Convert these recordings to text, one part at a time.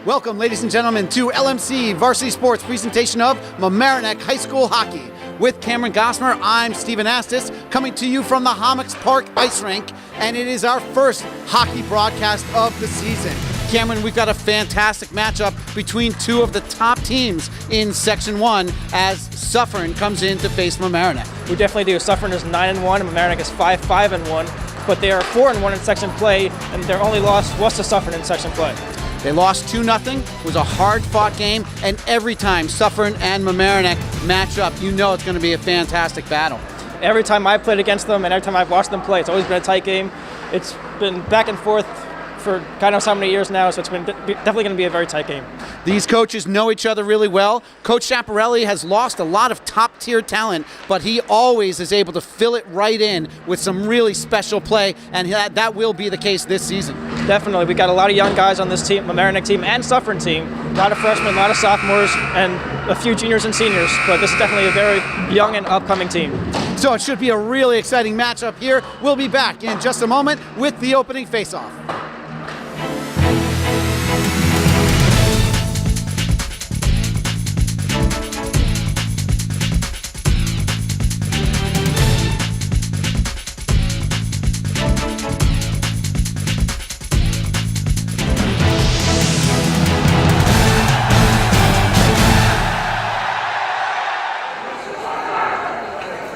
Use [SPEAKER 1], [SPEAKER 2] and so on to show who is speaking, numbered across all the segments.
[SPEAKER 1] Welcome, ladies and gentlemen, to LMC Varsity Sports presentation of Mamaroneck High School Hockey. With Cameron Gosmer, I'm Stephen Astis, coming to you from the Hommocks Park Ice Rink, and it is our first hockey broadcast of the season. Cameron, we've got a fantastic matchup between two of the top teams in Section 1 as Suffern comes in to face Mamaroneck.
[SPEAKER 2] We definitely do. Suffern is 9-1 and Mamaroneck is 5-1, but they are 4-1 in section play, and their only loss was to Suffern in section play.
[SPEAKER 1] They lost 2-0. It was a hard-fought game, and every time Suffern and Mamaroneck match up, you know it's going to be a fantastic battle.
[SPEAKER 2] Every time I played against them and every time I've watched them play, it's always been a tight game. It's been back and forth for God knows how many years now, so it's been definitely going to be a very tight game.
[SPEAKER 1] These coaches know each other really well. Coach Chaparelli has lost a lot of top-tier talent, but he always is able to fill it right in with some really special play, and that will be the case this season.
[SPEAKER 2] Definitely. We got a lot of young guys on this team, Mamaroneck team and Suffern team. A lot of freshmen, a lot of sophomores, and a few juniors and seniors, but this is definitely a very young and upcoming team.
[SPEAKER 1] So it should be a really exciting matchup here. We'll be back in just a moment with the opening face-off.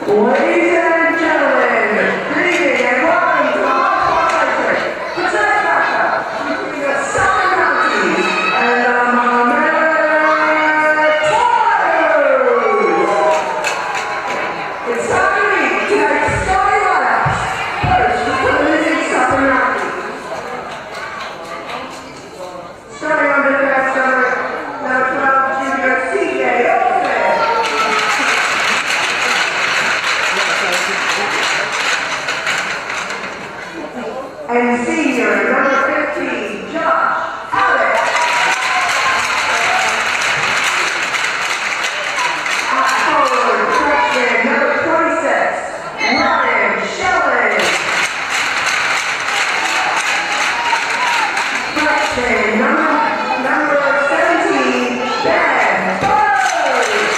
[SPEAKER 3] Ladies and gentlemen, good evening and welcome to the Varsity. It's a matchup between the Suffern Mounties and the Mamaroneck Tigers. It's time to meet tonight's starting lineups. First, for the losing Suffern Mounties. Starting on defense, number 12, junior CJ. And senior, number 15, Josh Alex. At forward, freshman, number 26, Ryan Shelley. Freshman, number 17, Ben Burns.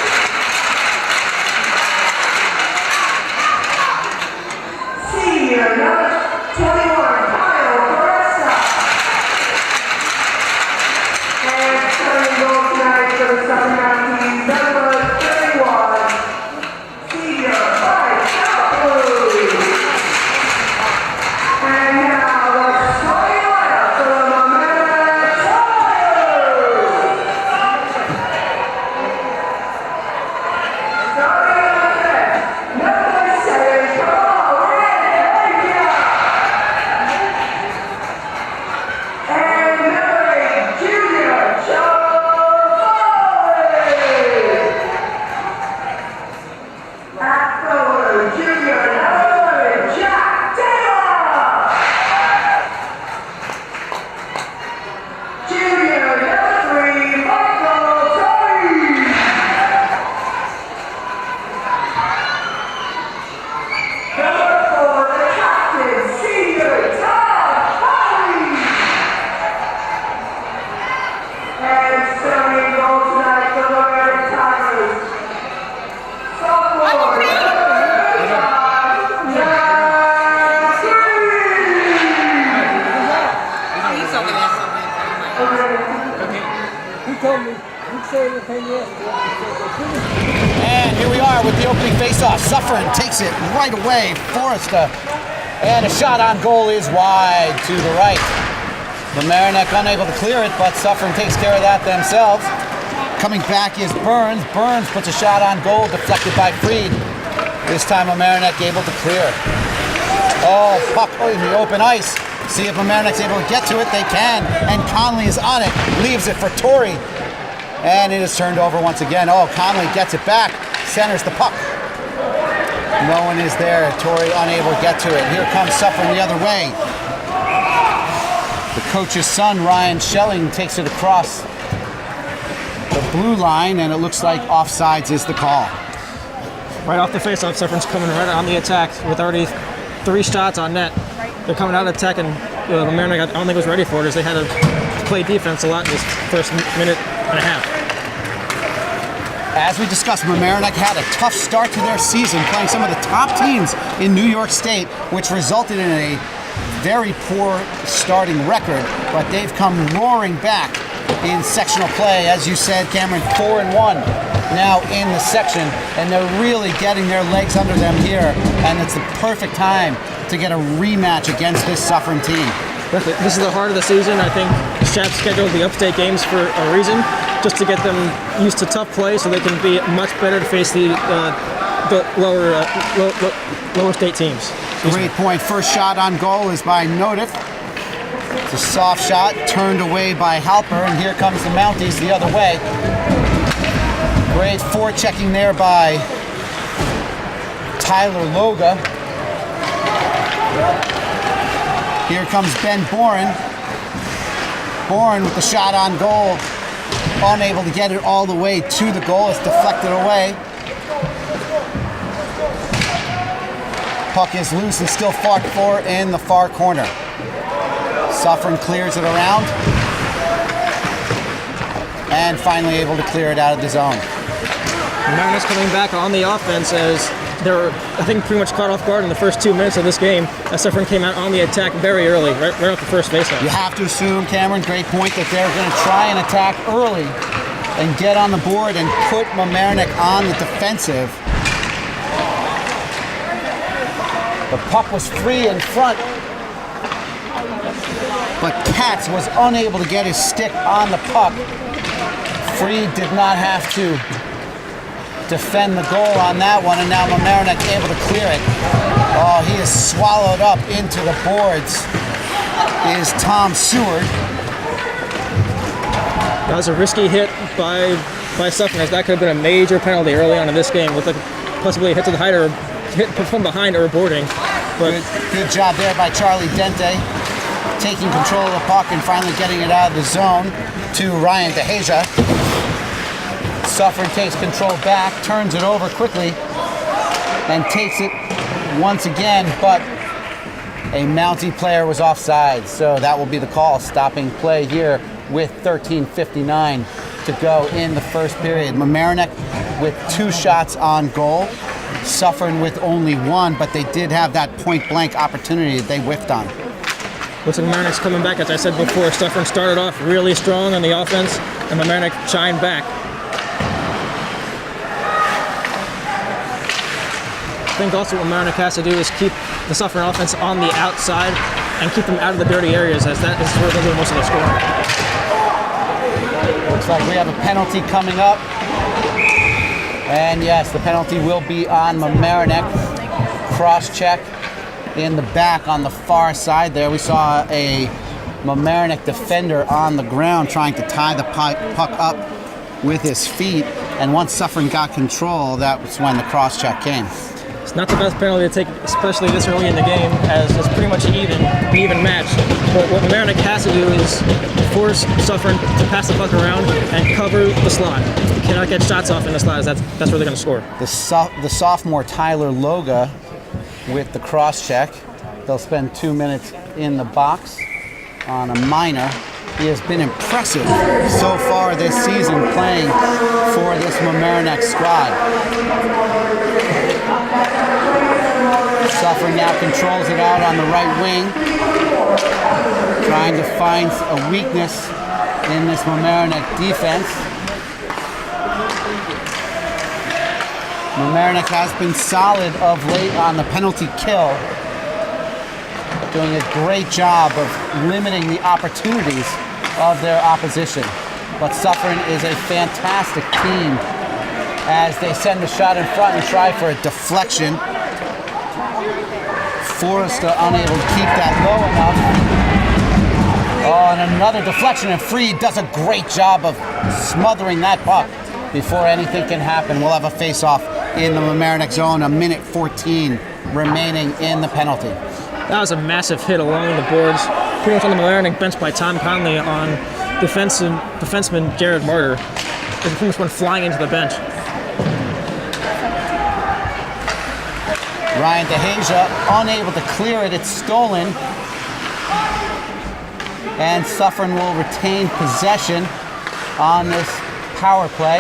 [SPEAKER 3] Senior, number 21.
[SPEAKER 1] And here we are with the opening face-off. Suffern takes it right away. Forrester. And a shot on goal is wide to the right. Mamaroneck unable to clear it, but Suffern takes care of that themselves. Coming back is Burns. Burns puts a shot on goal, deflected by Freed. This time Mamaroneck able to clear. Oh, puck in the open ice. See if Mamaroneck's able to get to it. They can. And Conley is on it. Leaves it for Torrey. And it is turned over once again. Oh, Conley gets it back. Centers the puck. No one is there. Torrey unable to get to it. Here comes Suffern the other way. The coach's son, Ryan Schelling, takes it across the blue line, and it looks like offsides is the call.
[SPEAKER 2] Right off the faceoff, Suffern's coming right on the attack with already 3 shots on net. They're coming out of attack, and Mamaroneck, I don't think was ready for it, as they had a play defense a lot in this first minute and a half.
[SPEAKER 1] As we discussed, Mamaroneck had a tough start to their season, playing some of the top teams in New York State, which resulted in a very poor starting record, but they've come roaring back in sectional play. As you said, Cameron, 4-1 now in the section, and they're really getting their legs under them here, and it's the perfect time to get a rematch against this Suffern team.
[SPEAKER 2] This is the heart of the season. I think Shap scheduled the upstate games for a reason, just to get them used to tough play so they can be much better to face the lower state teams.
[SPEAKER 1] Great point. First shot on goal is by Notif. It's a soft shot, turned away by Halper, and here comes the Mounties the other way. Great forechecking there by Tyler Loga. Here comes Ben Boren. Boren with the shot on goal, unable to get it all the way to the goal. It's deflected away. Puck is loose and still fought for in the far corner. Suffern clears it around and finally able to clear it out of the zone.
[SPEAKER 2] Mariners coming back on the offense as they were, I think, pretty much caught off guard in the first 2 minutes of this game as Suffern came out on the attack very early, right off the first faceoff.
[SPEAKER 1] You have to assume, Cameron, great point, that they're going to try and attack early and get on the board and put Mamaroneck on the defensive. The puck was free in front, but Katz was unable to get his stick on the puck. Freed did not have to defend the goal on that one, and now Mamaroneck able to clear it. Oh, he is swallowed up into the boards, is Tom Seward.
[SPEAKER 2] That was a risky hit by Suffern, as that could have been a major penalty early on in this game with possibly a hit to the height or hit from behind or boarding. But
[SPEAKER 1] good job there by Charlie Dente, taking control of the puck and finally getting it out of the zone to Ryan DeHasia. Suffern takes control back, turns it over quickly, and takes it once again, but a Mountie player was offside, so that will be the call, stopping play here with 13:59 to go in the first period. Mamaroneck with 2 shots on goal, Suffern with only 1, but they did have that point-blank opportunity that they whiffed on.
[SPEAKER 2] looks like Mamaroneck's coming back. As I said before, Suffern started off really strong on the offense, and Mamaroneck shined back. I think also what Mamaroneck has to do is keep the Suffern offense on the outside and keep them out of the dirty areas, as that is where they'll do most of the scoring.
[SPEAKER 1] Looks like we have a penalty coming up. And yes, the penalty will be on Mamaroneck. Cross check in the back on the far side there. We saw a Mamaroneck defender on the ground trying to tie the puck up with his feet. And once Suffern got control, that was when the cross check came.
[SPEAKER 2] It's not the best penalty to take, especially this early in the game, as it's pretty much an even match. But what Mamaroneck has to do is force Suffern to pass the puck around and cover the slot. You cannot get shots off in the slot, as that's where they're going to score.
[SPEAKER 1] The sophomore Tyler Loga with the cross check. They'll spend 2 minutes in the box on a minor. He has been impressive so far this season playing for this Mamaroneck squad. Suffern now controls it out on the right wing, trying to find a weakness in this Mamaroneck defense. Mamaroneck has been solid of late on the penalty kill, doing a great job of limiting the opportunities of their opposition. But Suffern is a fantastic team as they send the shot in front and try for a deflection. Forrester unable to keep that low enough. Oh, and another deflection, and Freed does a great job of smothering that puck before anything can happen. We'll have a face-off in the Mamaroneck zone, 1:14 remaining in the penalty.
[SPEAKER 2] That was a massive hit along the boards, pretty much on the Mamaroneck bench by Tom Conley on defenseman Jared Martyr. It pretty much went flying into the bench.
[SPEAKER 1] Ryan DeHasia unable to clear it. It's stolen. And Suffern will retain possession on this power play.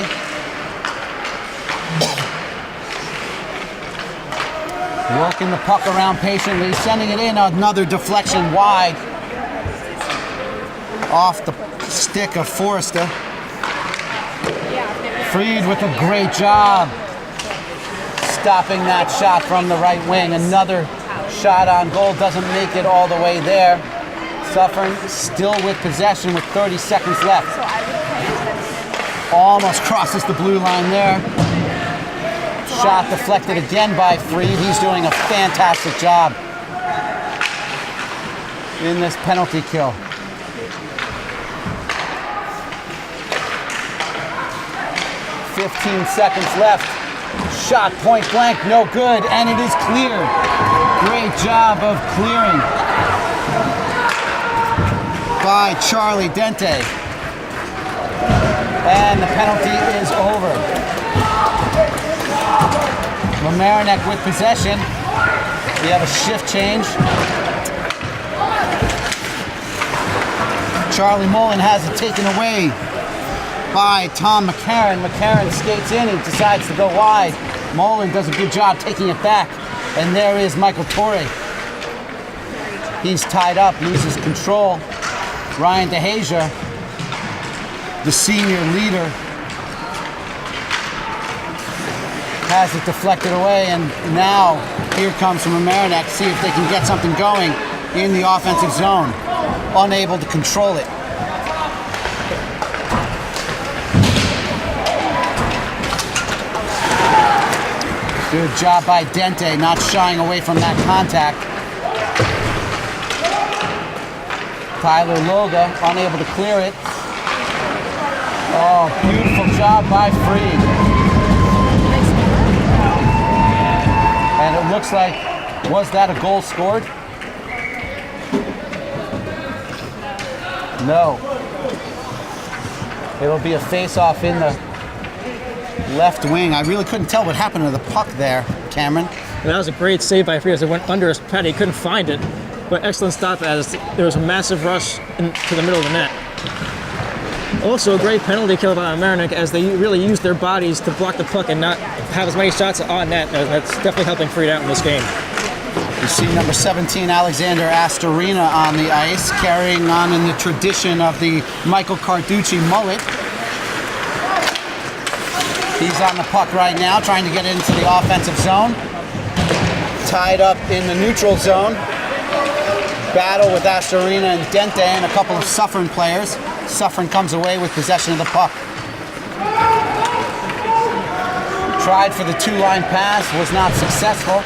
[SPEAKER 1] Working the puck around patiently, sending it in, another deflection wide. Off the stick of Forrester. Fried with a great job stopping that shot from the right wing. Another shot on goal, doesn't make it all the way there. Suffern still with possession with 30 seconds left. Almost crosses the blue line there. Shot deflected again by Fried. He's doing a fantastic job in this penalty kill. 15 seconds left. Shot point blank, no good, and it is cleared. Great job of clearing by Charlie Dente. And the penalty is over. Mamaroneck with possession. We have a shift change. Charlie Mullen has it taken away by Tom McCarron. McCarron skates in, he decides to go wide. Mullen does a good job taking it back. And there is Michael Torre. He's tied up, loses control. Ryan DeHasia, the senior leader, has it deflected away, and now here comes from Mamaroneck, see if they can get something going in the offensive zone. Unable to control it. Good job by Dente, not shying away from that contact. Tyler Loga, unable to clear it. Oh, beautiful job by Fried. And it looks like, was that a goal scored? No. It'll be a face-off in the left wing. I really couldn't tell what happened to the puck there, Cameron.
[SPEAKER 2] And that was a great save by Fried as it went under his pad. He couldn't find it, but excellent stop as there was a massive rush to the middle of the net. Also, a great penalty kill by Mamaroneck as they really used their bodies to block the puck and not have as many shots on net. That's definitely helping Fried out in this game.
[SPEAKER 1] You see number 17, Alexander Astorina, on the ice, carrying on in the tradition of the Michael Carducci mullet. He's on the puck right now, trying to get into the offensive zone. Tied up in the neutral zone. Battle with Astorina and Dente and a couple of Suffern players. Suffern comes away with possession of the puck. Tried for the two-line pass, was not successful.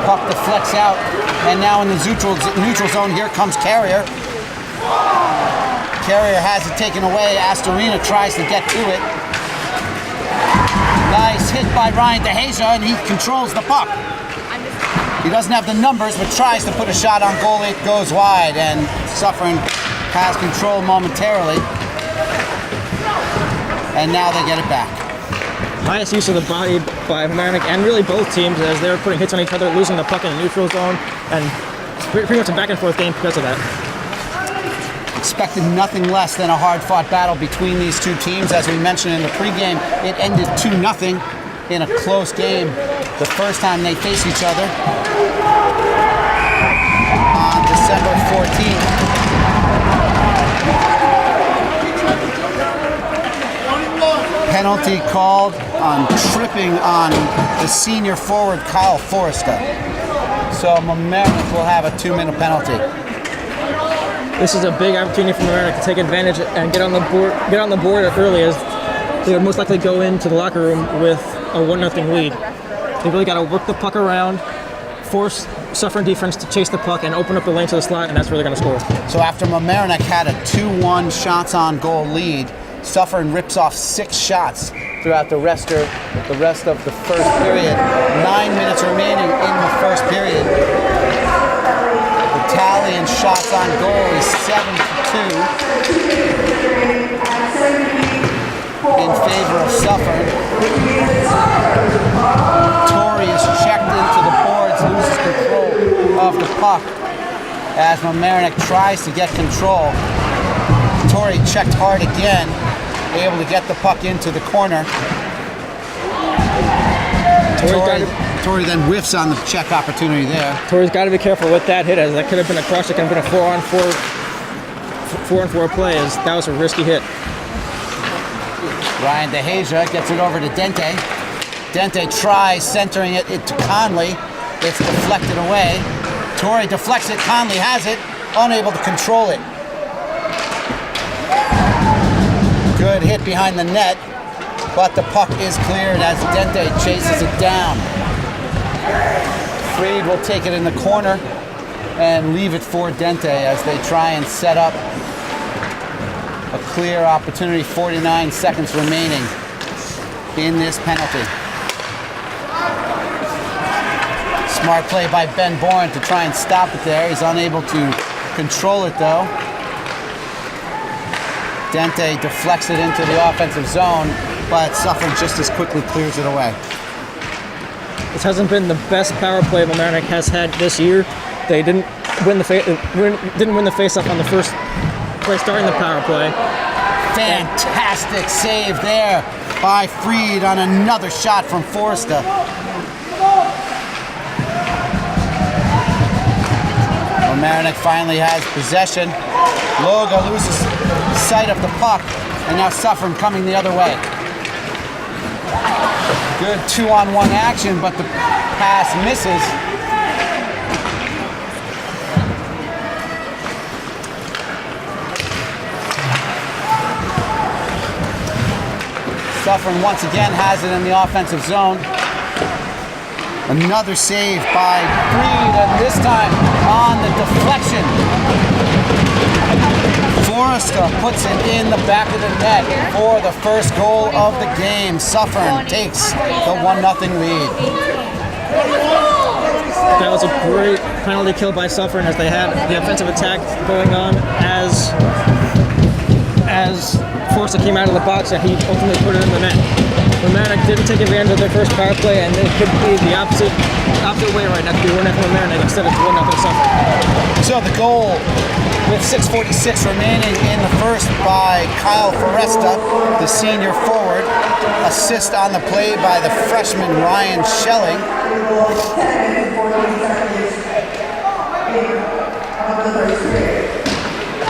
[SPEAKER 1] Puck deflects out, and now in the neutral zone, here comes Carrier. Carrier has it taken away. Astorina tries to get to it. Nice hit by Ryan DeHasia, and he controls the puck. He doesn't have the numbers, but tries to put a shot on goal. It goes wide, and Suffern has control momentarily. And now they get it back.
[SPEAKER 2] Highest use of the body by Mamaroneck and really both teams as they were putting hits on each other, losing the puck in the neutral zone, and it's pretty much a back and forth game because of that.
[SPEAKER 1] Expected nothing less than a hard-fought battle between these two teams. As we mentioned in the pregame, it ended 2-0 in a close game the first time they faced each other on December 14th. Penalty called on tripping on the senior forward Kyle Forrester. So Mamaroneck will have a 2-minute penalty.
[SPEAKER 2] This is a big opportunity for Mamaroneck to take advantage and get on the board early, as they would most likely go into the locker room with a 1-0 lead. They really got to work the puck around, force Suffern defense to chase the puck and open up the lane to the slot, and that's where they're going to score.
[SPEAKER 1] So after Mamaroneck had a 2-1 shots on goal lead, Suffern rips off 6 shots throughout the rest of the first period. 9 minutes remaining in the first period. The tally in shots on goal is 7-2 in favor of Suffern. Torrey is checked into the boards, loses control of the puck. as Mamaroneck tries to get control. Torrey checked hard again, able to get the puck into the corner. Torrey then whiffs on the check opportunity there.
[SPEAKER 2] Torrey's got to be careful with that hit, as that could have been a crush. It could have been a 4-on-4 play, as that was a risky hit.
[SPEAKER 1] Ryan DeHasia gets it over to Dente. Dente tries centering it to Conley. It's deflected away. Torrey deflects it. Conley has it, unable to control it. Good hit behind the net, but the puck is cleared as Dente chases it down. Freed will take it in the corner and leave it for Dente as they try and set up a clear opportunity. 49 seconds remaining in this penalty. Smart play by Ben Bourne to try and stop it there. He's unable to control it though. Dente deflects it into the offensive zone, but Suffern just as quickly clears it away.
[SPEAKER 2] This hasn't been the best power play Mamaroneck has had this year. They didn't win the face-off on the first play starting the power play.
[SPEAKER 1] Fantastic save there by Freed on another shot from Forresta. Mamaroneck finally has possession. Loga loses sight of the puck, and now Suffern coming the other way. Good 2-on-1 action, but the pass misses. Suffern once again has it in the offensive zone. Another save by Freed, and this time on the deflection. Forresta puts it in the back of the net for the first goal of the game. Suffern takes the 1-0 lead.
[SPEAKER 2] That was a great penalty kill by Suffern, as they had the offensive attack going on as Forresta came out of the box, and he ultimately put it in the net. Mamaroneck didn't take advantage of their first power play, and it could be the opposite way right now. It could be 1-0 Mamaroneck instead of 1-0 Suffern.
[SPEAKER 1] So the goal with 6:46 remaining in the first by Kyle Forresta, the senior forward. Assist on the play by the freshman Ryan Schelling.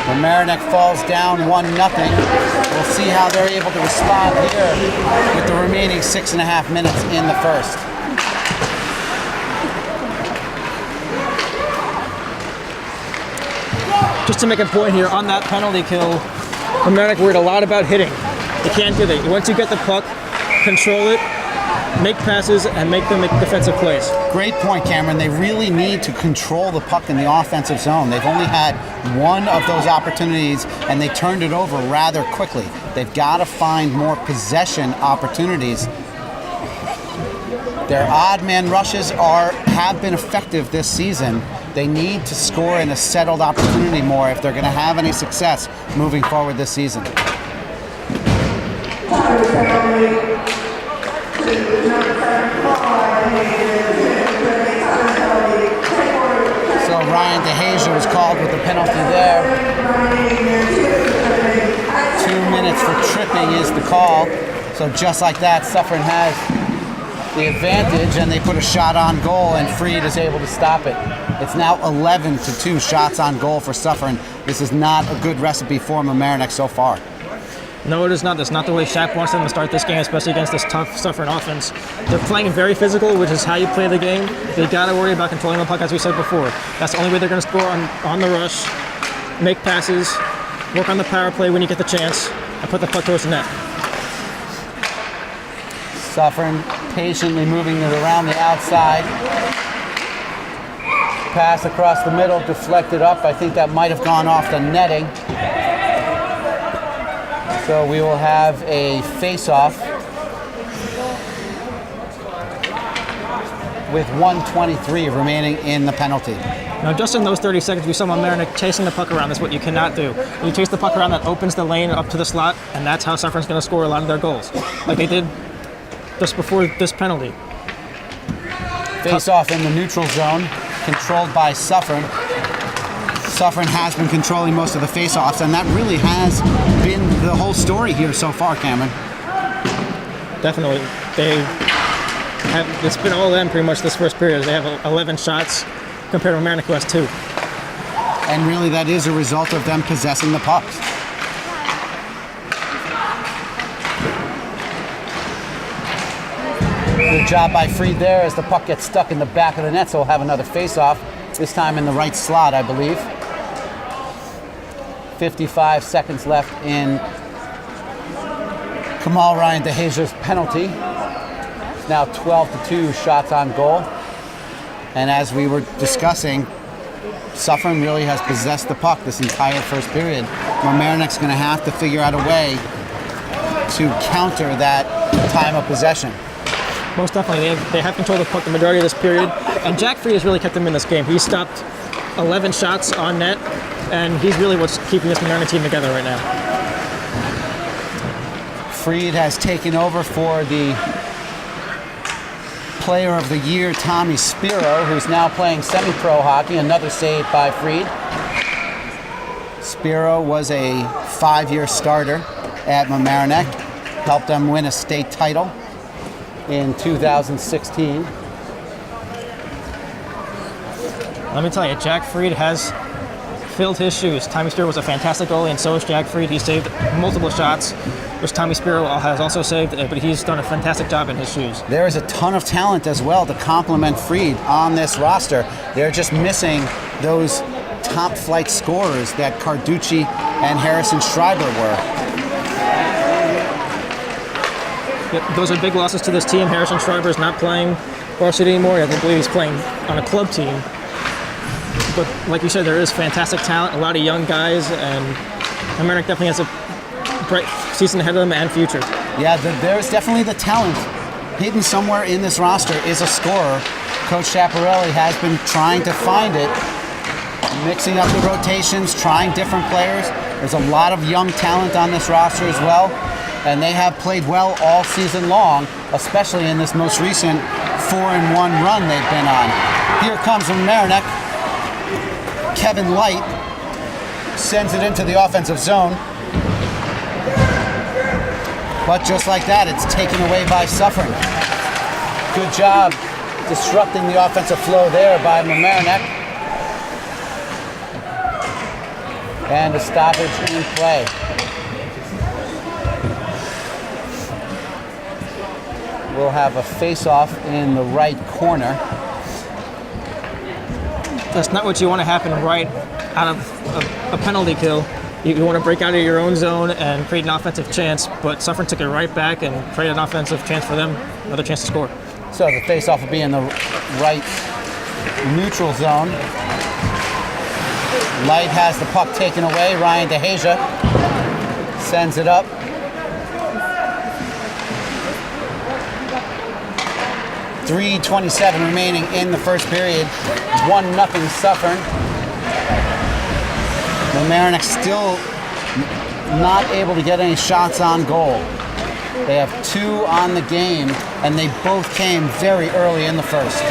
[SPEAKER 1] Mamaroneck falls down 1-0. We'll see how they're able to respond here with the remaining 6.5 minutes in the first.
[SPEAKER 2] Just to make a point here on that penalty kill, Mamaroneck worried a lot about hitting. You can't do that. Once you get the puck, control it, make passes, and make them make defensive plays.
[SPEAKER 1] Great point, Cameron. They really need to control the puck in the offensive zone. They've only had one of those opportunities, and they turned it over rather quickly. They've got to find more possession opportunities. Their odd man rushes have been effective this season. They need to score in a settled opportunity more if they're going to have any success moving forward this season. So Ryan DeHasia was called with the penalty there. 2 minutes for tripping is the call. So just like that, Suffern has the advantage, and they put a shot on goal, and Freed is able to stop it. It's now 11-2 shots on goal for Suffern. This is not a good recipe for Mamaroneck so far.
[SPEAKER 2] No, it is not. That's not the way Shaq wants them to start this game, especially against this tough Suffern offense. They're playing very physical, which is how you play the game. They got to worry about controlling the puck, as we said before. That's the only way they're going to score on the rush, make passes, work on the power play when you get the chance, and put the puck towards the net.
[SPEAKER 1] Suffern patiently moving it around the outside. Pass across the middle, deflected up. I think that might have gone off the netting. So we will have a face-off with 1:23 remaining in the penalty.
[SPEAKER 2] Now, just in those 30 seconds, we saw Mamaroneck chasing the puck around. That's what you cannot do. When you chase the puck around, that opens the lane up to the slot, and that's how Suffern's going to score a lot of their goals, like they did just before this penalty.
[SPEAKER 1] Face-off in the neutral zone, controlled by Suffern. Suffern has been controlling most of the face-offs, and that really has been the whole story here so far, Cameron.
[SPEAKER 2] Definitely. It's been all of them pretty much this first period. They have 11 shots compared to Mamaroneck, who has 2.
[SPEAKER 1] And really that is a result of them possessing the pucks. Good job by Fried there as the puck gets stuck in the back of the net, so we'll have another face-off, this time in the right slot, I believe. 55 seconds left in Kamal Ryan DeHazia's penalty. It's now 12-2 shots on goal. And as we were discussing, Suffern really has possessed the puck this entire first period. Mamaroneck's going to have to figure out a way to counter that time of possession.
[SPEAKER 2] Most definitely. They have control of the puck the majority of this period. And Jack Fried has really kept them in this game. He stopped 11 shots on net, and he's really what's keeping this Mamaroneck team together right now.
[SPEAKER 1] Fried has taken over for the Player of the Year, Tommy Spiro, who's now playing semi-pro hockey. Another save by Fried. Spiro was a 5-year starter at Mamaroneck, helped them win a state title in 2016.
[SPEAKER 2] Let me tell you, Jack Fried has filled his shoes. Tommy Spiro was a fantastic goalie, and so is Jack Fried. He saved multiple shots, which Tommy Spiro has also saved, but he's done a fantastic job in his shoes.
[SPEAKER 1] There is a ton of talent as well to complement Fried on this roster. They're just missing those top flight scorers that Carducci and Harrison Schreiber were.
[SPEAKER 2] Yep, those are big losses to this team. Harrison Schreiber is not playing varsity anymore. I believe he's playing on a club team. But like you said, there is fantastic talent, a lot of young guys, and Mamaroneck definitely has a bright season ahead of them and future.
[SPEAKER 1] Yeah, there's definitely the talent. Hidden somewhere in this roster is a scorer. Coach Chaparelli has been trying to find it, mixing up the rotations, trying different players. There's a lot of young talent on this roster as well, and they have played well all season long, especially in this most recent 4-1 run they've been on. Here comes Mamaroneck. Kevin Light sends it into the offensive zone. But just like that, it's taken away by Suffern. Good job disrupting the offensive flow there by Mamaroneck. And a stoppage in play. We'll have a face-off in the right corner.
[SPEAKER 2] That's not what you want to happen right out of a penalty kill. You want to break out of your own zone and create an offensive chance, but Suffern took it right back and created an offensive chance for them, another chance to score.
[SPEAKER 1] So the face-off will be in the right neutral zone. Light has the puck taken away. Ryan DeHazia sends it up. .327 remaining in the first period. 1-0 Suffern. Mamaroneck still not able to get any shots on goal. They have 2 on the game, and they both came very early in the first.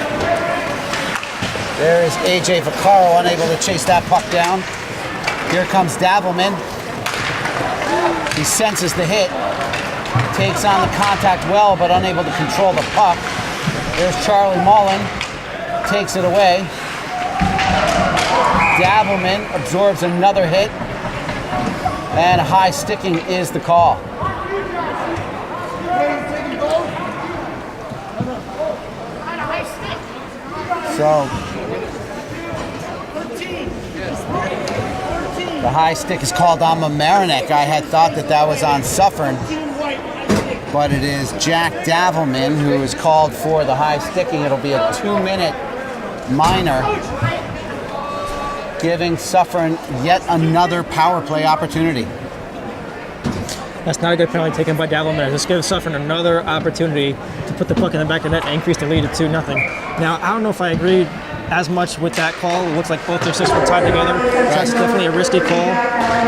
[SPEAKER 1] There is AJ Vaccaro unable to chase that puck down. Here comes Davelman. He senses the hit, takes on the contact well, but unable to control the puck. There's Charlie Mullen, takes it away. Davelman absorbs another hit, and high sticking is the call. So, the high stick is called on Mamaroneck. I had thought that was on Suffern, but it is Jack Davelman who is called for the high sticking. It'll be a 2-minute minor, giving Suffern yet another power play opportunity.
[SPEAKER 2] That's not a good penalty taken by Davelman. This gives Suffern another opportunity to put the puck in the back of the net and increase the lead to 2-0. Now, I don't know if I agree as much with that call. It looks like both their sticks were tied together. So that's definitely a risky call.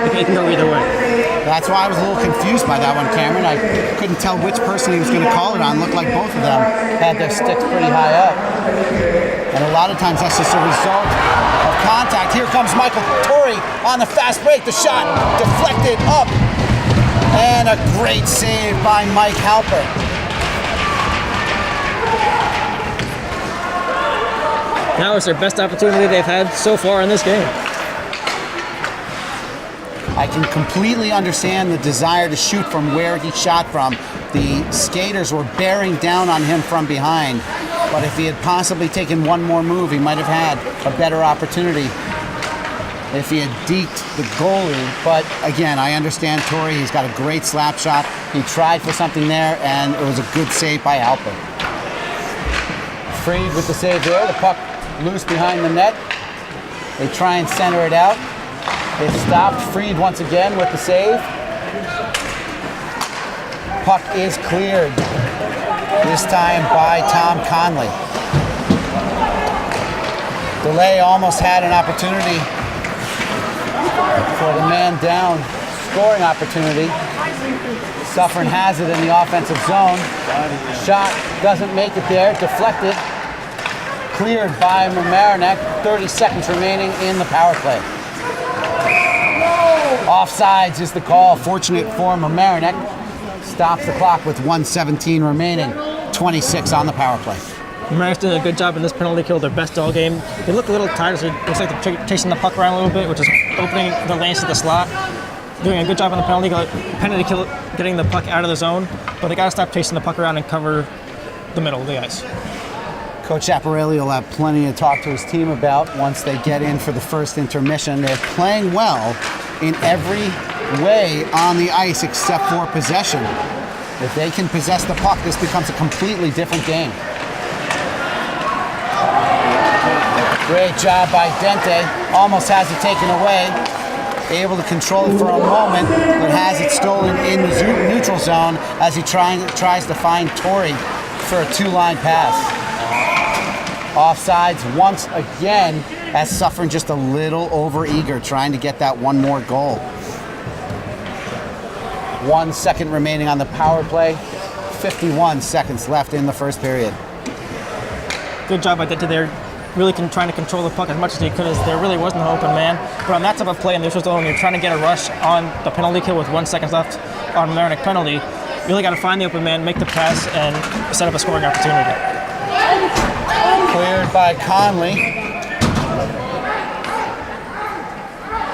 [SPEAKER 2] It can go either way.
[SPEAKER 1] That's why I was a little confused by that one, Cameron. I couldn't tell which person he was going to call it on. It looked like both of them had their sticks pretty high up. And a lot of times that's just a result of contact. Here comes Michael Torrey on the fast break. The shot deflected up. And a great save by Mike Halpert.
[SPEAKER 2] Now it's their best opportunity they've had so far in this game.
[SPEAKER 1] I can completely understand the desire to shoot from where he shot from. The skaters were bearing down on him from behind. But if he had possibly taken one more move, he might have had a better opportunity if he had deked the goalie. But again, I understand Torrey. He's got a great slap shot. He tried for something there, and it was a good save by Halpert. Freed with the save there. The puck loose behind the net. They try and center it out. It's stopped. Freed once again with the save. Puck is cleared. This time by Tom Conley. Delay almost had an opportunity for the man down scoring opportunity. Suffern has it in the offensive zone. Shot doesn't make it there. Deflected. Cleared by Mamaroneck. 30 seconds remaining in the power play. Offsides is the call. Fortunate for Mamaroneck. Stops the clock with 1:17 remaining. 26 on the power play.
[SPEAKER 2] Mamaroneck's doing a good job in this penalty kill. Their best all game. They look a little tired. So it looks like they're chasing the puck around a little bit, which is opening the lanes to the slot. Doing a good job on the penalty kill, getting the puck out of the zone. But they got to stop chasing the puck around and cover the middle of the ice.
[SPEAKER 1] Coach Chaparelli will have plenty to talk to his team about once they get in for the first intermission. They're playing well in every way on the ice except for possession. If they can possess the puck, this becomes a completely different game. Great job by Dente. Almost has it taken away. Able to control it for a moment, but has it stolen in the neutral zone as he tries to find Torrey for a two-line pass. Offsides once again, as Suffern just a little over-eager, trying to get that one more goal. 1 second remaining on the power play. 51 seconds left in the first period.
[SPEAKER 2] Good job by Dente there. Really trying to control the puck as much as he could, as there really wasn't an open man. But on that type of play in the neutral zone, you're trying to get a rush on the penalty kill with 1 second left on Mamaroneck penalty. You really got to find the open man, make the pass, and set up a scoring opportunity.
[SPEAKER 1] Cleared by Conley.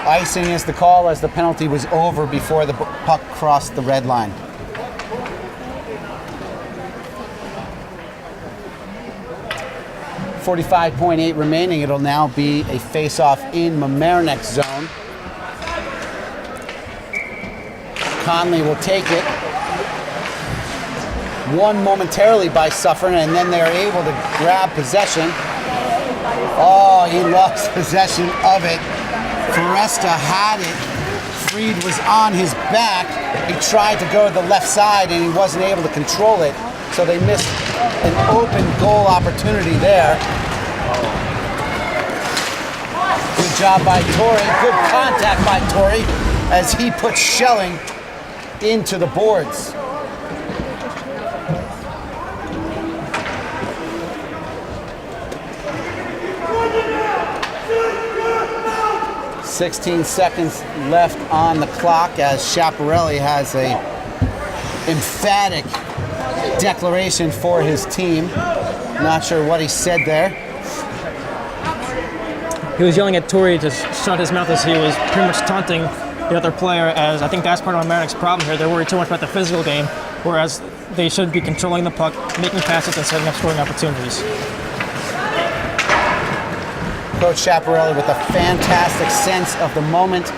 [SPEAKER 1] Icing is the call as the penalty was over before the puck crossed the red line. .8 remaining. It'll now be a face-off in Mamaroneck's zone. Conley will take it. Won momentarily by Suffern, and then they're able to grab possession. Oh, he lost possession of it. Foresta had it. Freed was on his back. He tried to go to the left side, and he wasn't able to control it. So they missed an open goal opportunity there. Good job by Torrey. Good contact by Torrey as he puts Schelling into the boards. .16 seconds left on the clock as Chaparelli has a emphatic declaration for his team. Not sure what he said there.
[SPEAKER 2] He was yelling at Torrey to shut his mouth as he was pretty much taunting the other player, as I think that's part of Mamaroneck's problem here. They're worried too much about the physical game, whereas they should be controlling the puck, making passes, and setting up scoring opportunities.
[SPEAKER 1] Coach Chaparelli with a fantastic sense of the moment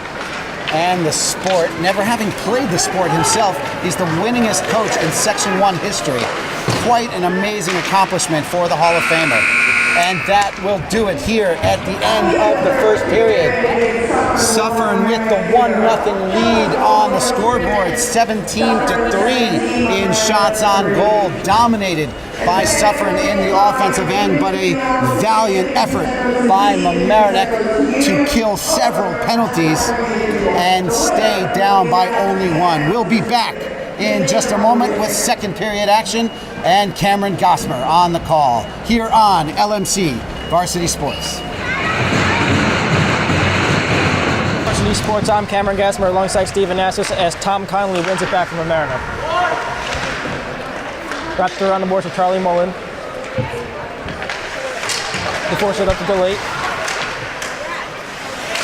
[SPEAKER 1] and the sport. Never having played the sport himself, he's the winningest coach in Section 1 history. Quite an amazing accomplishment for the Hall of Famer. And that will do it here at the end of the first period. Suffern with the 1-0 lead on the scoreboard, 17-3 in shots on goal, dominated by Suffern in the offensive end, but a valiant effort by Mamaroneck to kill several penalties and stay down by only one. We'll be back in just a moment with second period action and Cameron Gosmer on the call here on LMC Varsity Sports.
[SPEAKER 2] LMC Sports. I'm Cameron Gassmer alongside Steven Nassis as Tom Connolly wins it back from Mamaroneck. Wrapped around the boards with Charlie Mullen. They force it up to the late.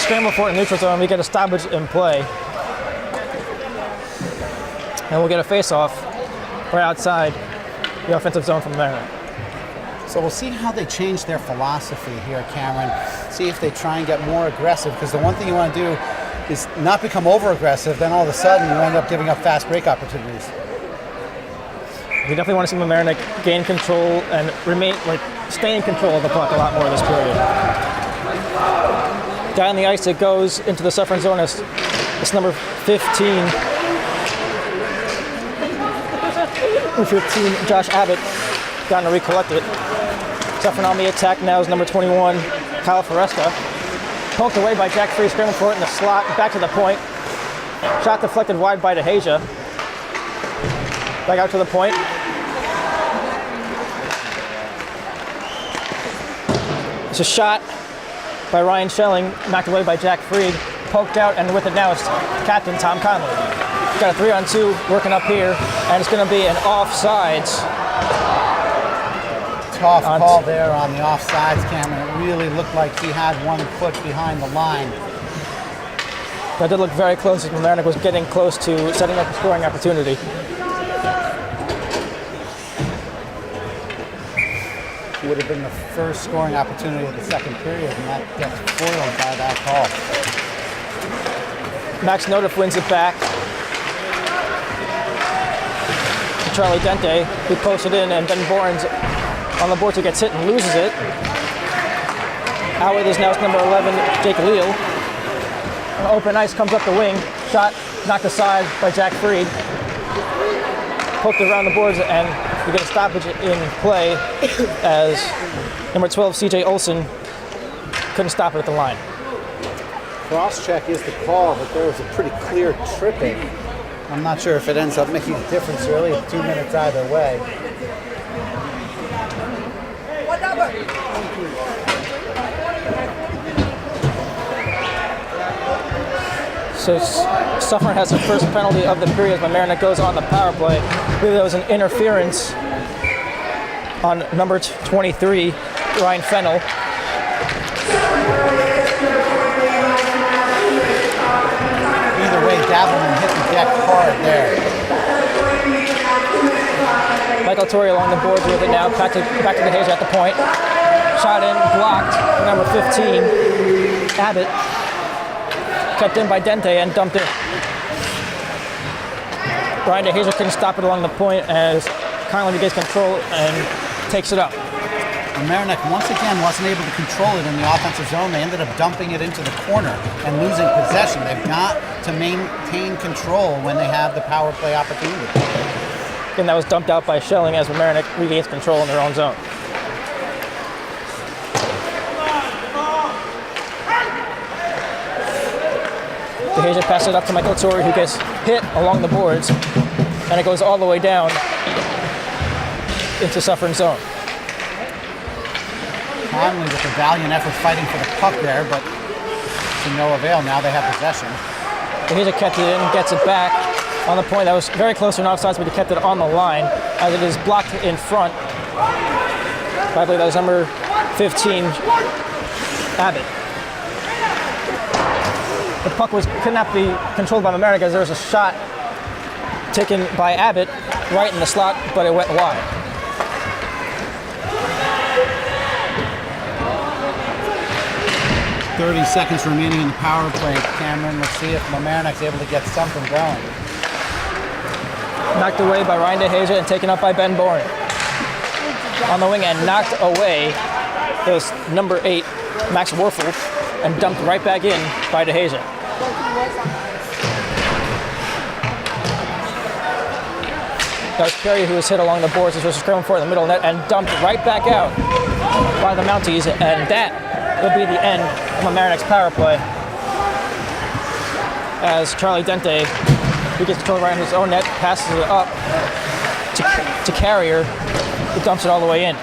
[SPEAKER 2] Scramble for it in neutral zone. We get a stoppage in play. And we'll get a face-off right outside the offensive zone from Mamaroneck.
[SPEAKER 1] So we'll see how they change their philosophy here, Cameron. See if they try and get more aggressive, because the one thing you want to do is not become over-aggressive, then all of a sudden you end up giving up fast break opportunities.
[SPEAKER 2] We definitely want to see Mamaroneck gain control and stay in control of the puck a lot more this period. Down the ice it goes into the Suffern zone. It's number 15. Number 15, Josh Abbott, down to recollect it. Suffern on the attack now is number 21, Kyle Foresta. Poked away by Jack Free, scrambling for it in the slot, back to the point. Shot deflected wide by DeHasia. Back out to the point. It's a shot by Ryan Schelling, knocked away by Jack Freed. Poked out, and with it now is captain Tom Connolly. Got a 3-on-2 working up here, and it's going to be an offsides.
[SPEAKER 1] Tough call there on the offsides, Cameron. It really looked like he had 1 foot behind the line.
[SPEAKER 2] That did look very close as Mamaroneck was getting close to setting up a scoring opportunity.
[SPEAKER 1] It would have been the first scoring opportunity of the second period, and that gets foiled by that call.
[SPEAKER 2] Max Notiff wins it back. Charlie Dente, who posted in, and Ben Bournes on the board, who gets hit and loses it. Out with his now number 11, Jake Leal. Open ice comes up the wing. Shot knocked aside by Jack Freed. Poked around the boards, and we get a stoppage in play as number 12, CJ Olsen, couldn't stop it at the line.
[SPEAKER 1] Cross-check is the call, but there was a pretty clear tripping. I'm not sure if it ends up making a difference really. It's 2 minutes either way.
[SPEAKER 2] So Suffern has the first penalty of the period as Mamaroneck goes on the power play. I believe there was an interference on number 23, Ryan Fennell.
[SPEAKER 1] Either way, Davelman hit the deck hard there.
[SPEAKER 2] Michael Torrey along the boards with it now. Back to DeHasia at the point. Shot in, blocked. Number 15, Abbott. Kept in by Dente and dumped in. Brian DeHasia couldn't stop it along the point as Connolly gets control and takes it up.
[SPEAKER 1] Mamaroneck once again wasn't able to control it in the offensive zone. They ended up dumping it into the corner and losing possession. They've got to maintain control when they have the power play opportunity.
[SPEAKER 2] And that was dumped out by Schelling as Mamaroneck regains control in their own zone. DeHasia passes it up to Michael Torrey, who gets hit along the boards, and it goes all the way down into Suffern zone.
[SPEAKER 1] Connolly with a valiant effort fighting for the puck there, but to no avail. Now they have possession.
[SPEAKER 2] DeHasia kept it in, gets it back on the point. That was very close to an offsides, but he kept it on the line as it is blocked in front. I believe that was number 15, Abbott. The puck could not be controlled by Mamaroneck as there was a shot taken by Abbott right in the slot, but it went wide.
[SPEAKER 1] .30 seconds remaining in the power play, Cameron. Let's see if Mamaroneck's able to get something going.
[SPEAKER 2] Knocked away by Ryan DeHasia and taken up by Ben Bourne. On the wing and knocked away was number 8, Max Warfel, and dumped right back in by DeHasia. That was Perry who was hit along the boards as was scrambling for it in the middle of the net and dumped right back out by the Mounties, and that will be the end of Mamaroneck's power play as Charlie Dente, who gets control around his own net, passes it up to Carrier, who dumps it all the way in.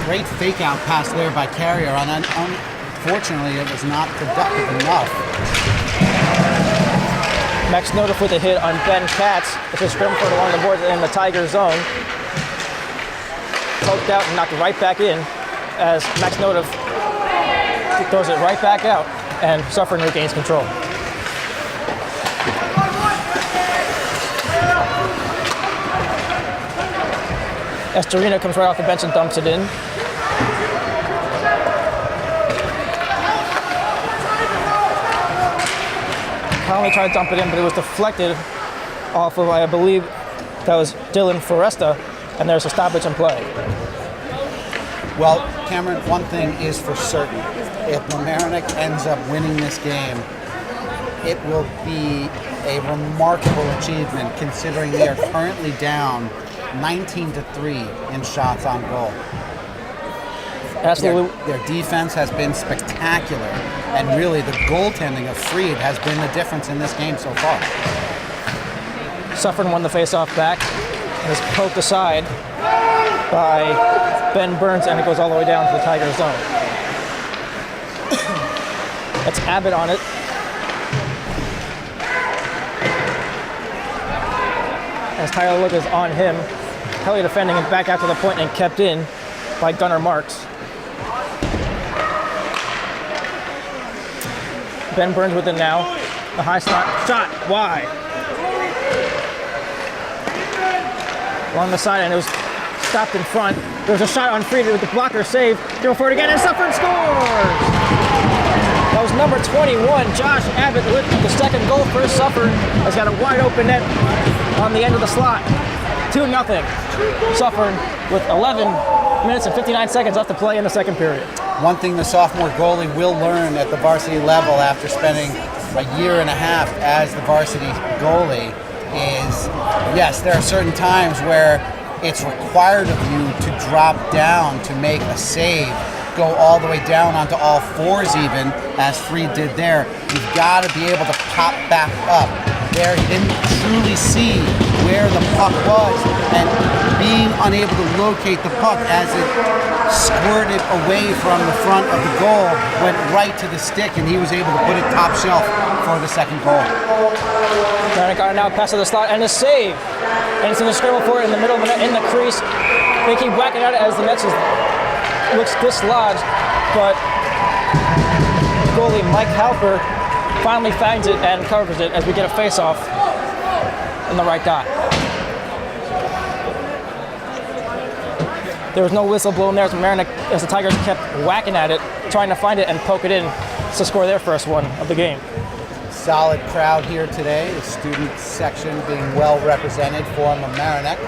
[SPEAKER 1] Great fake out pass there by Carrier, and unfortunately it was not productive enough.
[SPEAKER 2] Max Notiff with a hit on Ben Katz. It's a Scrimford along the boards in the Tiger zone. Poked out and knocked it right back in as Max Notiff throws it right back out, and Suffern regains control. Estorino comes right off the bench and dumps it in. Conley tried to dump it in, but it was deflected off of, I believe, that was Dylan Foresta, and there's a stoppage in play.
[SPEAKER 1] Well, Cameron, one thing is for certain. If Mamaroneck ends up winning this game, it will be a remarkable achievement considering they are currently down 19-3 in shots on goal.
[SPEAKER 2] Absolutely.
[SPEAKER 1] Their defense has been spectacular, and really the goaltending of Freed has been the difference in this game so far.
[SPEAKER 2] Suffern won the faceoff back and is poked aside by Ben Burns, and it goes all the way down to the Tiger zone. That's Abbott on it. As Tyler Look is on him, Kelly defending it back out to the point and kept in by Gunnar Marks. Ben Burns with it now. The high shot wide. Along the side, and it was stopped in front. There was a shot on Frieda with the blocker save. Go for it again, and Suffern scores! That was number 21, Josh Abbott, with the second goal for Suffern. Has got a wide open net on the end of the slot. 2-0. Suffern with 11 minutes and 59 seconds left to play in the second period.
[SPEAKER 1] One thing the sophomore goalie will learn at the varsity level after spending a year and a half as the varsity goalie is, yes, there are certain times where it's required of you to drop down to make a save, go all the way down onto all fours even, as Freed did there. You've got to be able to pop back up. There, he didn't truly see where the puck was, and being unable to locate the puck as it squirted away from the front of the goal, went right to the stick, and he was able to put it top shelf for the second goal.
[SPEAKER 2] Mamaroneck got it now, pass to the slot, and a save. And it's in the scramble for it in the middle of the net, in the crease. They keep whacking at it as the net looks dislodged, but goalie Mike Halper finally finds it and covers it as we get a face-off in the right dot. There was no whistle blown there as the Tigers kept whacking at it, trying to find it and poke it in to score their first one of the game.
[SPEAKER 1] Solid crowd here today, the student section being well represented for Mamaroneck.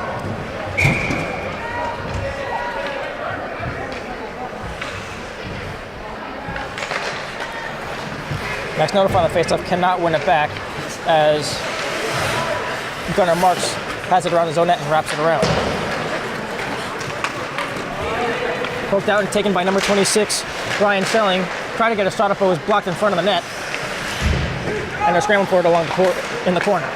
[SPEAKER 2] Max Notiff on the faceoff cannot win it back as Gunnar Marks has it around his own net and wraps it around. Poked out and taken by number 26, Ryan Schelling. Tried to get a shot up, but was blocked in front of the net. And they're scrambling for it along in the corner.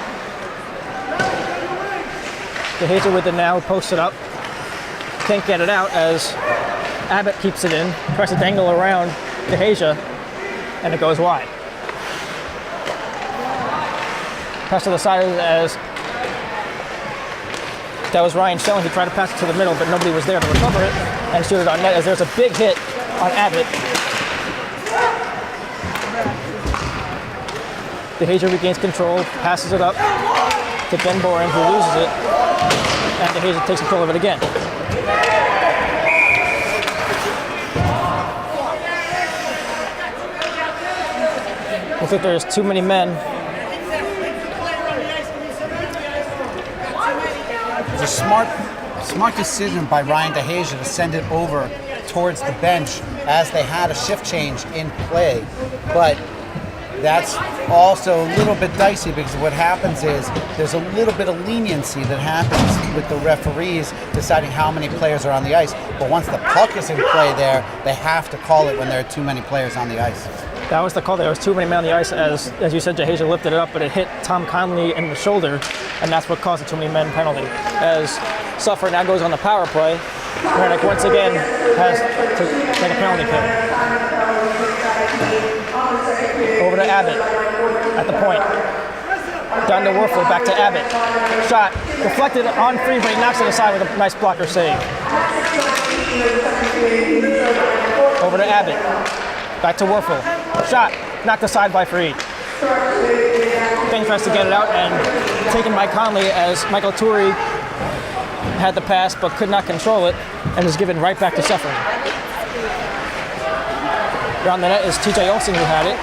[SPEAKER 2] DeHazer with it now, posted up. Can't get it out as Abbott keeps it in. Tries to dangle around DeHazer, and it goes wide. Pass to the side as that was Ryan Schelling. He tried to pass it to the middle, but nobody was there to recover it and shoot it on net as there's a big hit on Abbott. DeHazer regains control, passes it up to Ben Boren, who loses it, and DeHazer takes control of it again. Looks like there's too many men.
[SPEAKER 1] It's a smart decision by Ryan DeHazer to send it over towards the bench as they had a shift change in play. But that's also a little bit dicey because what happens is there's a little bit of leniency that happens with the referees deciding how many players are on the ice. But once the puck is in play there, they have to call it when there are too many players on the ice.
[SPEAKER 2] That was the call. There was too many men on the ice as you said, DeHazer lifted it up, but it hit Tom Conley in the shoulder, and that's what caused the too many men penalty. As Suffern now goes on the power play, Mamaroneck once again has to take a penalty kill. Over to Abbott at the point. Down to Werfel, back to Abbott. Shot deflected on free, but he knocks it aside with a nice blocker save. Over to Abbott. Back to Werfel. Shot knocked aside by Freed. Then tries to get it out and taken by Conley as Michael Turi had the pass but could not control it and was given right back to Suffern. Around the net is TJ Olsen who had it.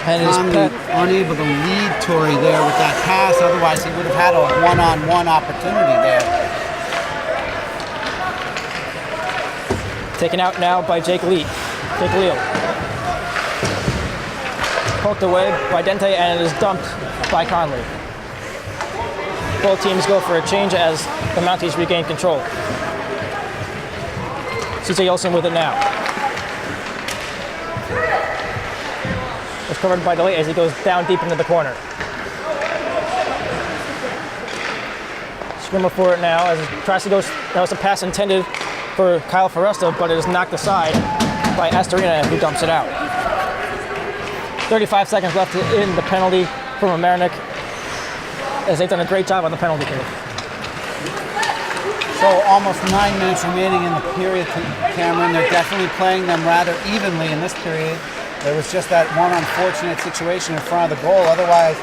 [SPEAKER 2] And is
[SPEAKER 1] unable to lead Torrey there with that pass, otherwise he would have had a one-on-one opportunity there.
[SPEAKER 2] Taken out now by Jake Leal. Poked away by Dente and it is dumped by Conley. Both teams go for a change as the Mounties regain control. TJ Olsen with it now. It's covered by DeLay as he goes down deep into the corner. Scrimmer for it now as he tries to go. That was a pass intended for Kyle Foresta, but it is knocked aside by Astorina who dumps it out. 35 seconds left in the penalty from Mamaroneck as they've done a great job on the penalty kill.
[SPEAKER 1] So almost 9 minutes remaining in the period, Cameron. They're definitely playing them rather evenly in this period. There was just that one unfortunate situation in front of the goal. Otherwise,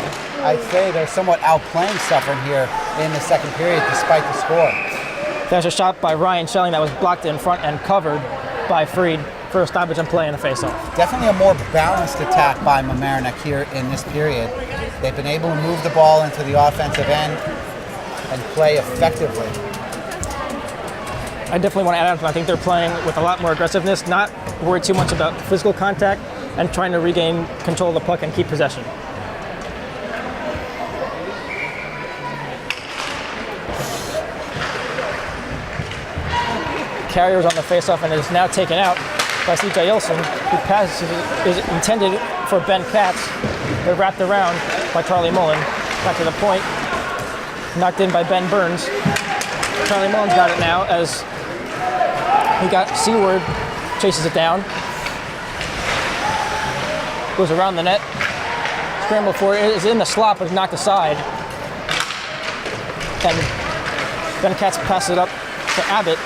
[SPEAKER 1] I'd say they're somewhat outplaying Suffern here in the second period despite the score.
[SPEAKER 2] There's a shot by Ryan Schelling that was blocked in front and covered by Freed for a stoppage and play in the faceoff.
[SPEAKER 1] Definitely a more balanced attack by Mamaroneck here in this period. They've been able to move the ball into the offensive end and play effectively.
[SPEAKER 2] I definitely want to add on to I think they're playing with a lot more aggressiveness, not worried too much about physical contact, and trying to regain control of the puck and keep possession. Carrier's on the faceoff and is now taken out by CJ Olsen, who passes is intended for Ben Katz. They're wrapped around by Charlie Mullen. Back to the point, knocked in by Ben Burns. Charlie Mullen's got it now as he got Seaward, chases it down. Goes around the net. Scramble for it. It is in the slot, but knocked aside. And Ben Katz passes it up to Abbott.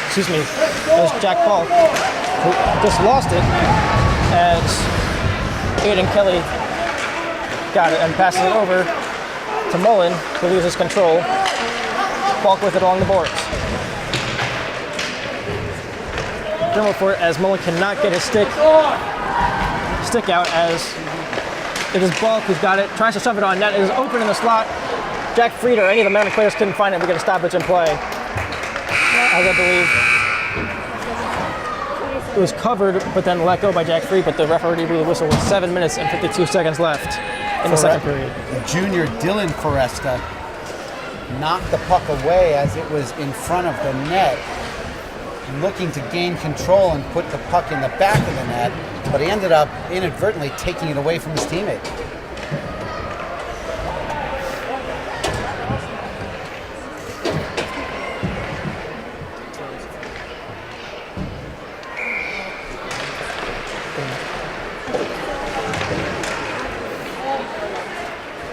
[SPEAKER 2] Excuse me, there's Jack Paul, who just lost it as Aiden Kelly got it and passes it over to Mullen, who loses control. Falk with it along the boards. Dribble for it as Mullen cannot get his stick out as it is Balk who's got it, tries to shove it on net. It is open in the slot. Jack Fried or any of the Mamaroneck players couldn't find it. We get a stoppage in play. As I believe it was covered, but then let go by Jack Fried, but the referee blew the whistle with 7 minutes and 52 seconds left in the second period.
[SPEAKER 1] Junior Dylan Foresta knocked the puck away as it was in front of the net, looking to gain control and put the puck in the back of the net, but he ended up inadvertently taking it away from his teammate.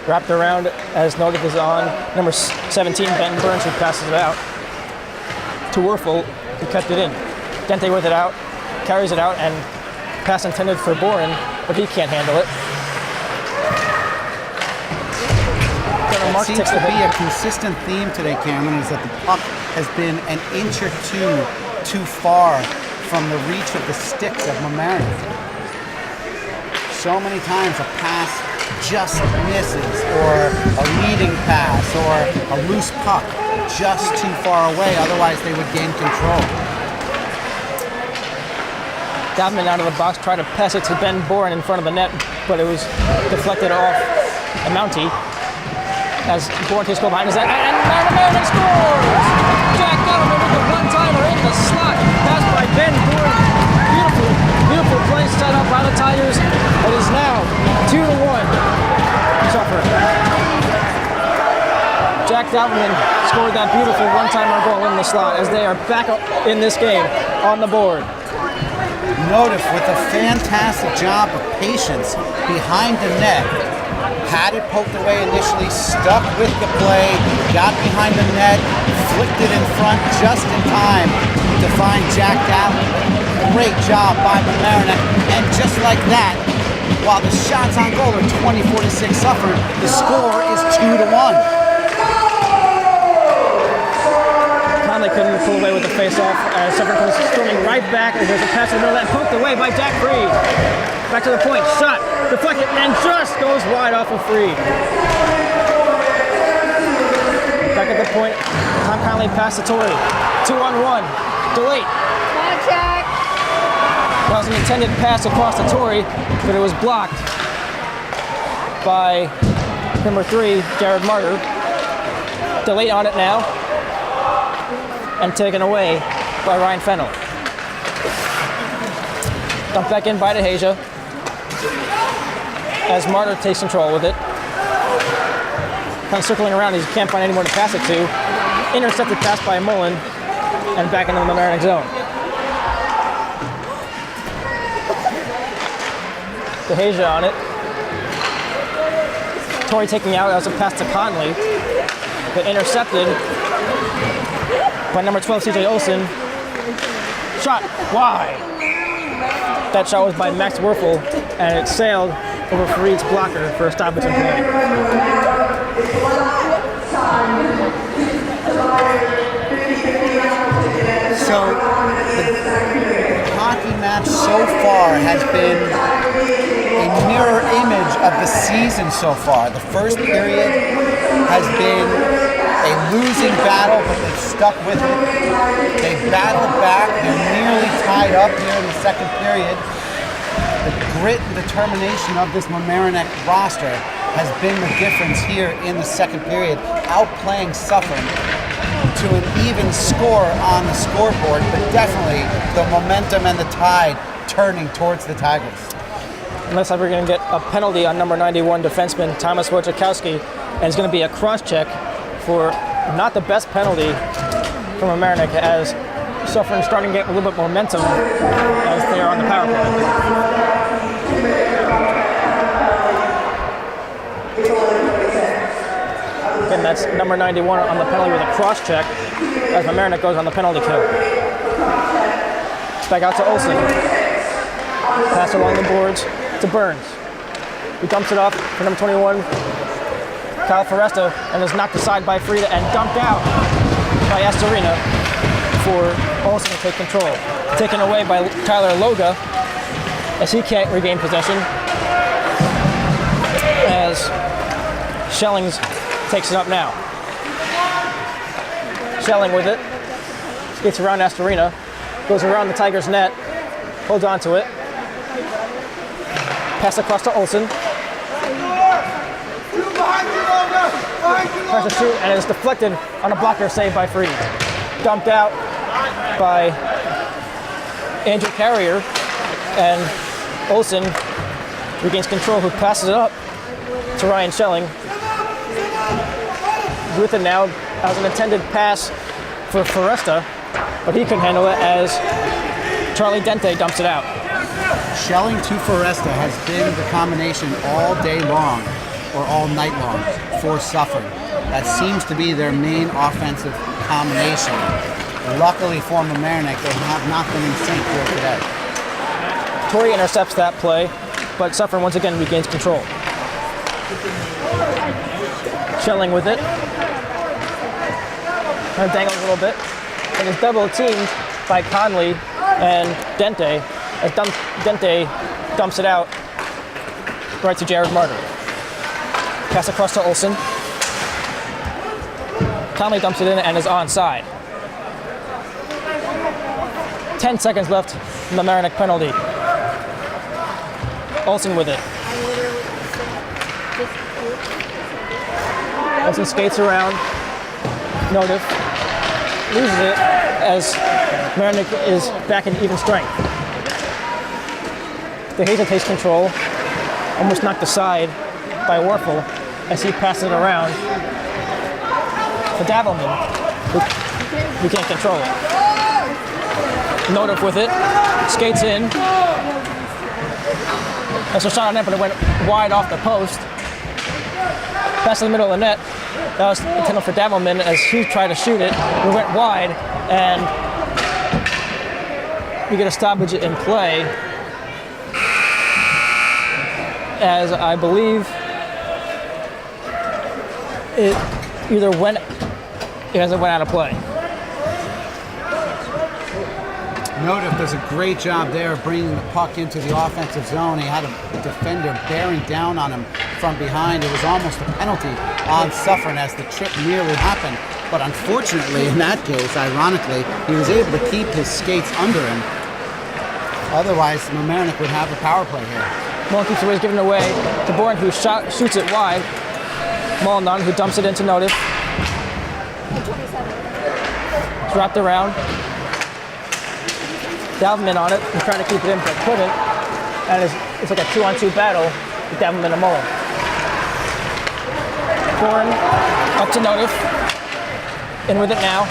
[SPEAKER 2] Wrapped around, as noted, is on number 17, Ben Burns, who passes it out to Werfel, who kept it in. Dente with it out, carries it out, and pass intended for Boren, but he can't handle it.
[SPEAKER 1] It seems to be a consistent theme today, Cameron, is that the puck has been an inch or two too far from the reach of the sticks of Mamaroneck. So many times a pass just misses, or a leading pass, or a loose puck just too far away, otherwise they would gain control.
[SPEAKER 2] Davman out of the box, tried to pass it to Ben Boren in front of the net, but it was deflected off a Mountie. As Boren takes goal behind his net, and Mamaroneck scores! Jack Donovan with the one-timer in the slot, passed by Ben Boren. Beautiful play set up by the Tigers. It is now 2-1. Suffern. Jack Dalton scored that beautiful one-timer goal in the slot as they are back up in this game on the board.
[SPEAKER 1] Notice with a fantastic job of patience behind the net. Had it poked away initially, stuck with the play, got behind the net, flicked it in front just in time to find Jack Dalton. Great job by Mamaroneck, and just like that, while the shots on goal are 24-6 Suffern, the score is 2-1.
[SPEAKER 2] Conley couldn't pull away with the face-off as Suffern comes storming right back, and there's a pass in the middle of that, poked away by Jack Freed. Back to the point, shot, deflected, and just goes wide off of Freed. Back at the point, Tom Conley passed to Torrey. 2-on-1, delayed. That was an intended pass across to Torrey, but it was blocked by number 3, Jared Martyr. Delayed on it now, and taken away by Ryan Fennell. Dumped back in by DeHasia as Martyr takes control with it. Kind of circling around, he can't find anyone to pass it to. Intercepted pass by Mullen, and back into the Mamaroneck zone. DeHasia on it. Torrey taking out as a pass to Conley, but intercepted by number 12, CJ Olsen. Shot wide. That shot was by Max Werfel, and it sailed over Fareed's blocker for a stoppage in play.
[SPEAKER 1] So the hockey match so far has been a mirror image of the season so far. The first period has been a losing battle, but they've stuck with it. They battled back. They're nearly tied up here in the second period. The grit and determination of this Mamaroneck roster has been the difference here in the second period, outplaying Suffern to an even score on the scoreboard, but definitely the momentum and the tide turning towards the Tigers.
[SPEAKER 2] Unless we're going to get a penalty on number 91 defenseman Thomas Wojciechowski, and it's going to be a cross-check for not the best penalty from Mamaroneck, as Suffern starting to get a little bit momentum as they are on the power play. Again, that's number 91 on the penalty with a cross-check as Mamaroneck goes on the penalty kill. Back out to Olsen. Pass along the boards to Burns. He dumps it off for number 21, Kyle Foresta, and is knocked aside by Frida and dumped out by Astorina for Olsen to take control. Taken away by Tyler Loga as he can't regain possession, as Schellings takes it up now. Schelling with it, skates around Astorina, goes around the Tigers' net, holds on to it. Pass across to Olsen. Tries to shoot, and it is deflected on a blocker save by Freed. Dumped out by Andrew Carrier, and Olsen regains control, who passes it up to Ryan Schelling. With it now as an intended pass for Foresta, but he couldn't handle it as Charlie Dente dumps it out.
[SPEAKER 1] Schelling to Foresta has been the combination all day long, or all night long, for Suffern. That seems to be their main offensive combination. Luckily for Mamaroneck, they have not been in sync here today.
[SPEAKER 2] Torrey intercepts that play, but Suffern once again regains control. Schelling with it. Kind of dangles a little bit. And is double teamed by Conley and Dente, as Dente dumps it out right to Jared Martyr. Pass across to Olsen. Conley dumps it in and is onside. 10 seconds left in the Mamaroneck penalty. Olsen with it. Olsen skates around. Notif loses it as Mamaroneck is back in even strength. DeHasia takes control, almost knocked aside by Werfel as he passes it around. for Davelman, who can't control it. Notif with it, skates in. That's a shot on net, but it went wide off the post. Pass in the middle of the net. That was intended for Davelman as he tried to shoot it. It went wide, and we get a stoppage in play, as I believe it either went out of play.
[SPEAKER 1] Notif does a great job there of bringing the puck into the offensive zone. He had a defender bearing down on him from behind. It was almost a penalty on Suffern as the trip nearly happened. But unfortunately, in that case, ironically, he was able to keep his skates under him. Otherwise, Mamaroneck would have a power play here.
[SPEAKER 2] Mullen keeps away, given away to Bourne, who shoots it wide. Mullen, who dumps it into Notif. It's wrapped around. Davelman on it, and trying to keep it in, but couldn't. And it's like a 2-on-2 battle with Davelman and Mullen. Bourne up to Notif. In with it now.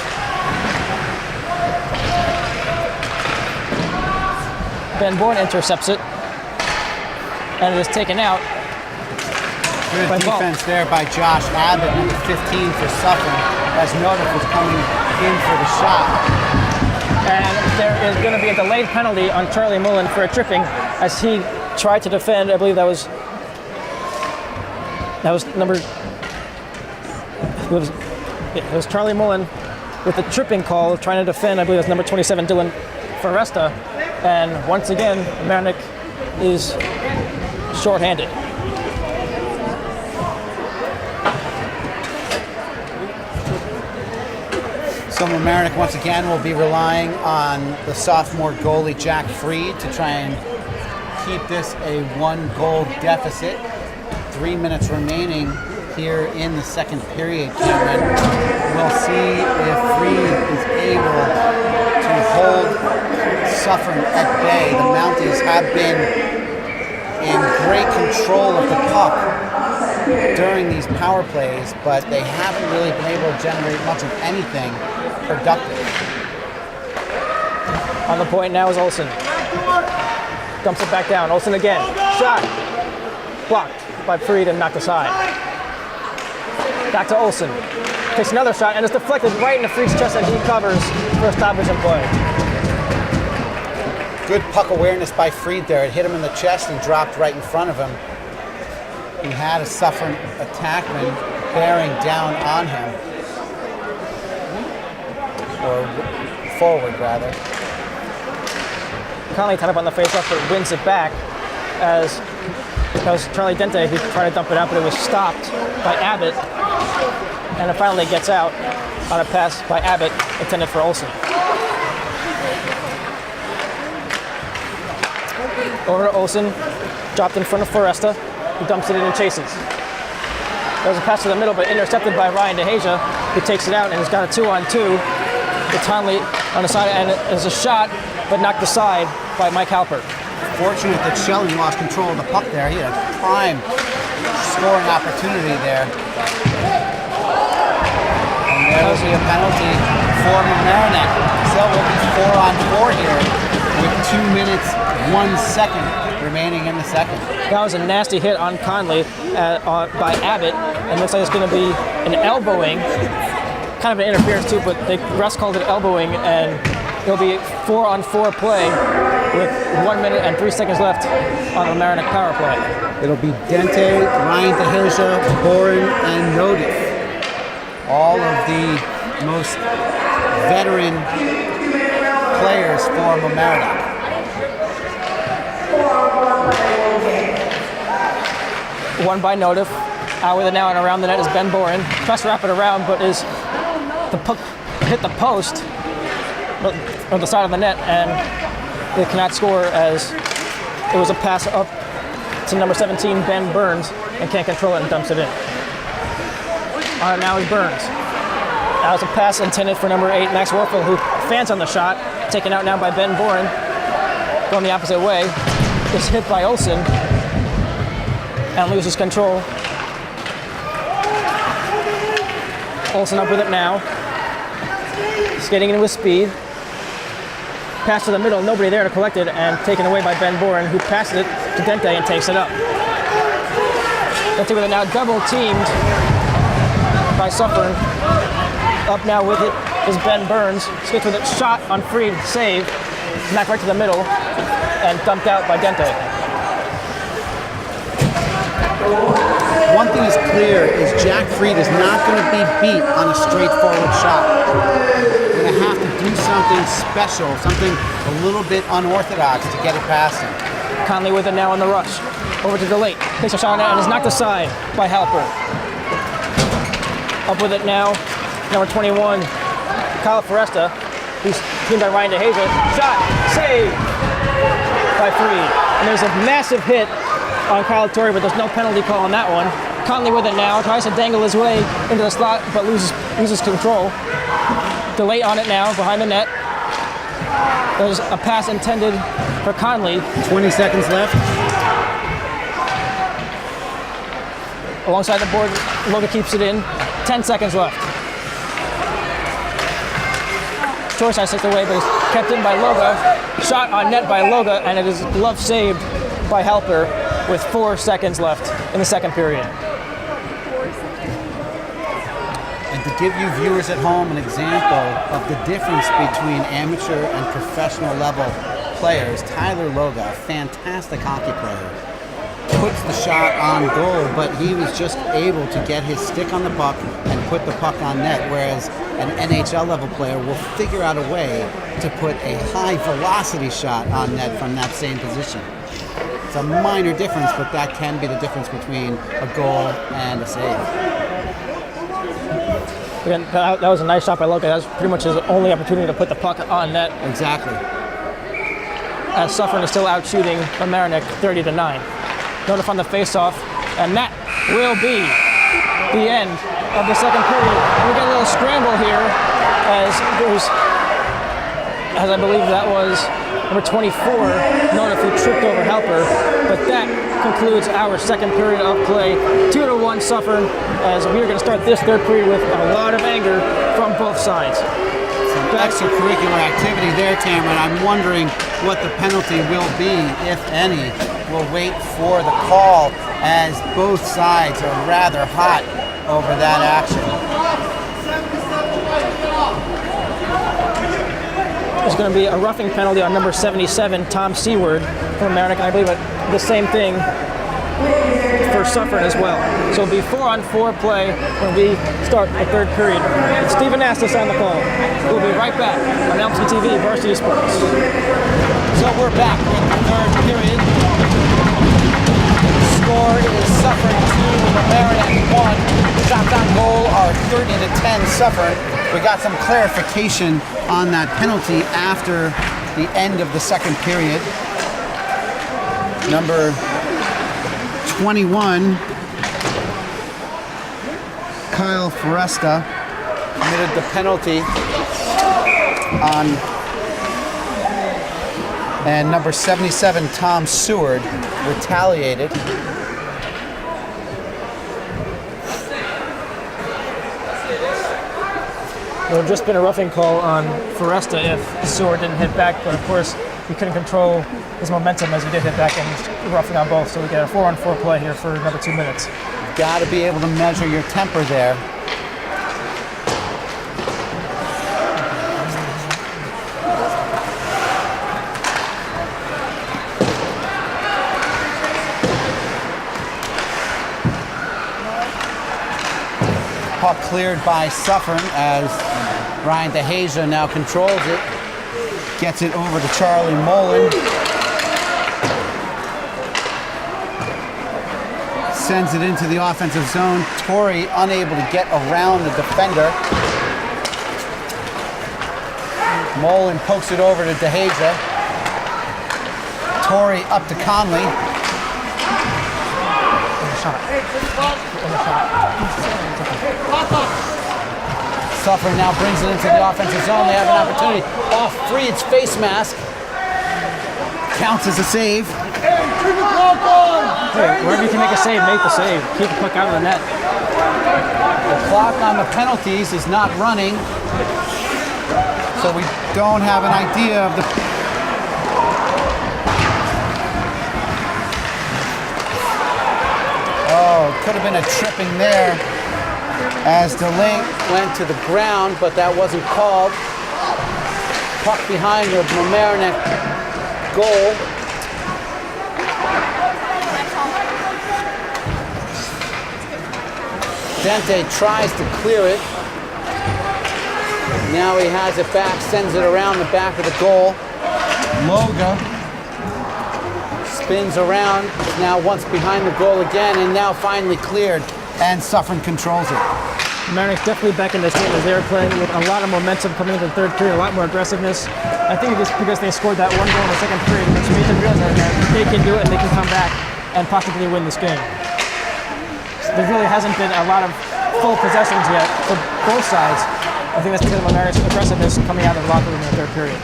[SPEAKER 2] Ben Bourne intercepts it. And it is taken out.
[SPEAKER 1] Good defense there by Josh Abbott, number 15 for Suffern, as Notif was coming in for the shot.
[SPEAKER 2] And there is going to be a delayed penalty on Charlie Mullen for a tripping as he tried to defend. I believe that was number. It was Charlie Mullen with a tripping call, trying to defend. I believe it was number 27, Dylan Foresta. And once again, Mamaroneck is shorthanded.
[SPEAKER 1] So Mamaroneck once again will be relying on the sophomore goalie Jack Freed to try and keep this a 1-goal deficit. 3 minutes remaining here in the second period, Cameron. We'll see if Freed is able to hold Suffern at bay. The Mounties have been in great control of the puck during these power plays, but they haven't really been able to generate much of anything productive.
[SPEAKER 2] On the point now is Olsen. Dumps it back down. Olsen again. Shot. Blocked by Freed and knocked aside. Back to Olsen. Takes another shot and is deflected right into Freed's chest, and he covers for a stoppage in play.
[SPEAKER 1] Good puck awareness by Freed there. It hit him in the chest and dropped right in front of him. He had a Suffern attackman bearing down on him. Or forward, rather.
[SPEAKER 2] Conley tied up on the faceoff, but wins it back as that was Charlie Dente who tried to dump it out, but it was stopped by Abbott. And it finally gets out on a pass by Abbott intended for Olsen. Over to Olsen, dropped in front of Foresta, who dumps it in and chases. There was a pass to the middle, but intercepted by Ryan DeHasia, who takes it out and has got a 2-on-2. It's Conley on the side, and it's a shot, but knocked aside by Mike Halpert.
[SPEAKER 1] Fortunate that Shelley lost control of the puck there. He had a prime scoring opportunity there. And there will be a penalty for Mamaroneck. So it will be 4-on-4 here with 2 minutes, 1 second remaining in the second.
[SPEAKER 2] That was a nasty hit on Conley by Abbott, and looks like it's going to be an elbowing. Kind of an interference too, but the refs called it elbowing, and it'll be 4-on-4 play with 1 minute and 3 seconds left on the Mamaroneck power play.
[SPEAKER 1] It'll be Dente, Ryan DeHasia, Boren, and Notif. All of the most veteran players for Mamaroneck.
[SPEAKER 2] One by Notif. Out with it now and around the net is Ben Boren. Tries to wrap it around, but the puck hit the post on the side of the net, and they cannot score as it was a pass up to number 17, Ben Burns, and can't control it and dumps it in. Now is Burns. That was a pass intended for number 8, Max Warfield, who fans on the shot. Taken out now by Ben Boren. Going the opposite way. Is hit by Olsen and loses control. Olsen up with it now. Skating in with speed. Pass to the middle, nobody there to collect it, and taken away by Ben Boren, who passes it to Dente and takes it up. Dente with it now double teamed by Suffern. Up now with it is Ben Burns. Skates with it, shot on free, save. Smacked right to the middle, and dumped out by Dente.
[SPEAKER 1] One thing is clear is Jack Fried is not going to be beat on a straightforward shot. You're going to have to do something special, something a little bit unorthodox to get it past him.
[SPEAKER 2] Conley with it now on the rush. Over to DeLate. Takes a shot on it and is knocked aside by Halper. Up with it now, number 21, Kyle Foresta, who's teamed by Ryan DeHaza. Shot, save by Fried. And there's a massive hit on Kyle Torrey, but there's no penalty call on that one. Conley with it now, tries to dangle his way into the slot, but loses control. DeLate on it now, behind the net. There's a pass intended for Conley.
[SPEAKER 1] 20 seconds left.
[SPEAKER 2] Alongside the board, Loga keeps it in. 10 seconds left. Torsai takes away, but he's kept in by Loga. Shot on net by Loga, and it is glove saved by Halper with 4 seconds left in the second period.
[SPEAKER 1] And to give you viewers at home an example of the difference between amateur and professional level players, Tyler Loga, a fantastic hockey player, puts the shot on goal, but he was just able to get his stick on the puck and put the puck on net, whereas an NHL level player will figure out a way to put a high velocity shot on net from that same position. It's a minor difference, but that can be the difference between a goal and a save.
[SPEAKER 2] Again, that was a nice shot by Loga. That was pretty much his only opportunity to put the puck on net.
[SPEAKER 1] Exactly.
[SPEAKER 2] As Suffern is still out shooting Mamaroneck 30-9. Notice on the face-off, and that will be the end of the second period. We get a little scramble here as I believe that was number 24, Nona, who tripped over Halper. But that concludes our second period of play. 2-1 Suffern, as we are going to start this third period with a lot of anger from both sides.
[SPEAKER 1] Some extracurricular activity there, Cameron. I'm wondering what the penalty will be, if any. We'll wait for the call as both sides are rather hot over that action.
[SPEAKER 2] There's going to be a roughing penalty on number 77, Tom Seward from Mamaroneck, and I believe the same thing for Suffern as well. So it'll be 4-on-4 play when we start the third period. And Stephen Astis on the call. We'll be right back on LMC Varsity Sports.
[SPEAKER 1] So we're back in the third period. Score is Suffern 2, Mamaroneck 1. Shots on goal are 30-10 Suffern. We got some clarification on that penalty after the end of the second period. Number 21, Kyle Foresta, committed the penalty on, and number 77, Tom Seward, retaliated.
[SPEAKER 2] There had just been a roughing call on Foresta if Seward didn't hit back, but of course he couldn't control his momentum as he did hit back and roughing on both. So we get a 4-on-4 play here for another 2 minutes.
[SPEAKER 1] Got to be able to measure your temper there. Puck cleared by Suffern as Ryan DeHaza now controls it. Gets it over to Charlie Mullen. Sends it into the offensive zone. Torrey unable to get around the defender. Mullen pokes it over to DeHaza. Torrey up to Conley. Suffern now brings it into the offensive zone. They have an opportunity off Fried's face mask. Counts as a save.
[SPEAKER 2] Hey, wherever you can make a save, make the save. Keep the puck out of the net.
[SPEAKER 1] The clock on the penalties is not running, so we don't have an idea of the... Oh, could have been a tripping there as DeLink went to the ground, but that wasn't called. Puck behind the Mamaroneck goal. Dente tries to clear it. Now he has it back, sends it around the back of the goal. Loga spins around, now once behind the goal again, and now finally cleared, and Suffern controls it.
[SPEAKER 2] Mamaroneck's definitely back in this game as they were playing with a lot of momentum coming into the third period, a lot more aggressiveness. I think it's because they scored that one goal in the second period, which made them realize that they can do it and they can come back and possibly win this game. There really hasn't been a lot of full possessions yet for both sides. I think that's because of Mamaroneck's aggressiveness coming out of the locker room in the third period.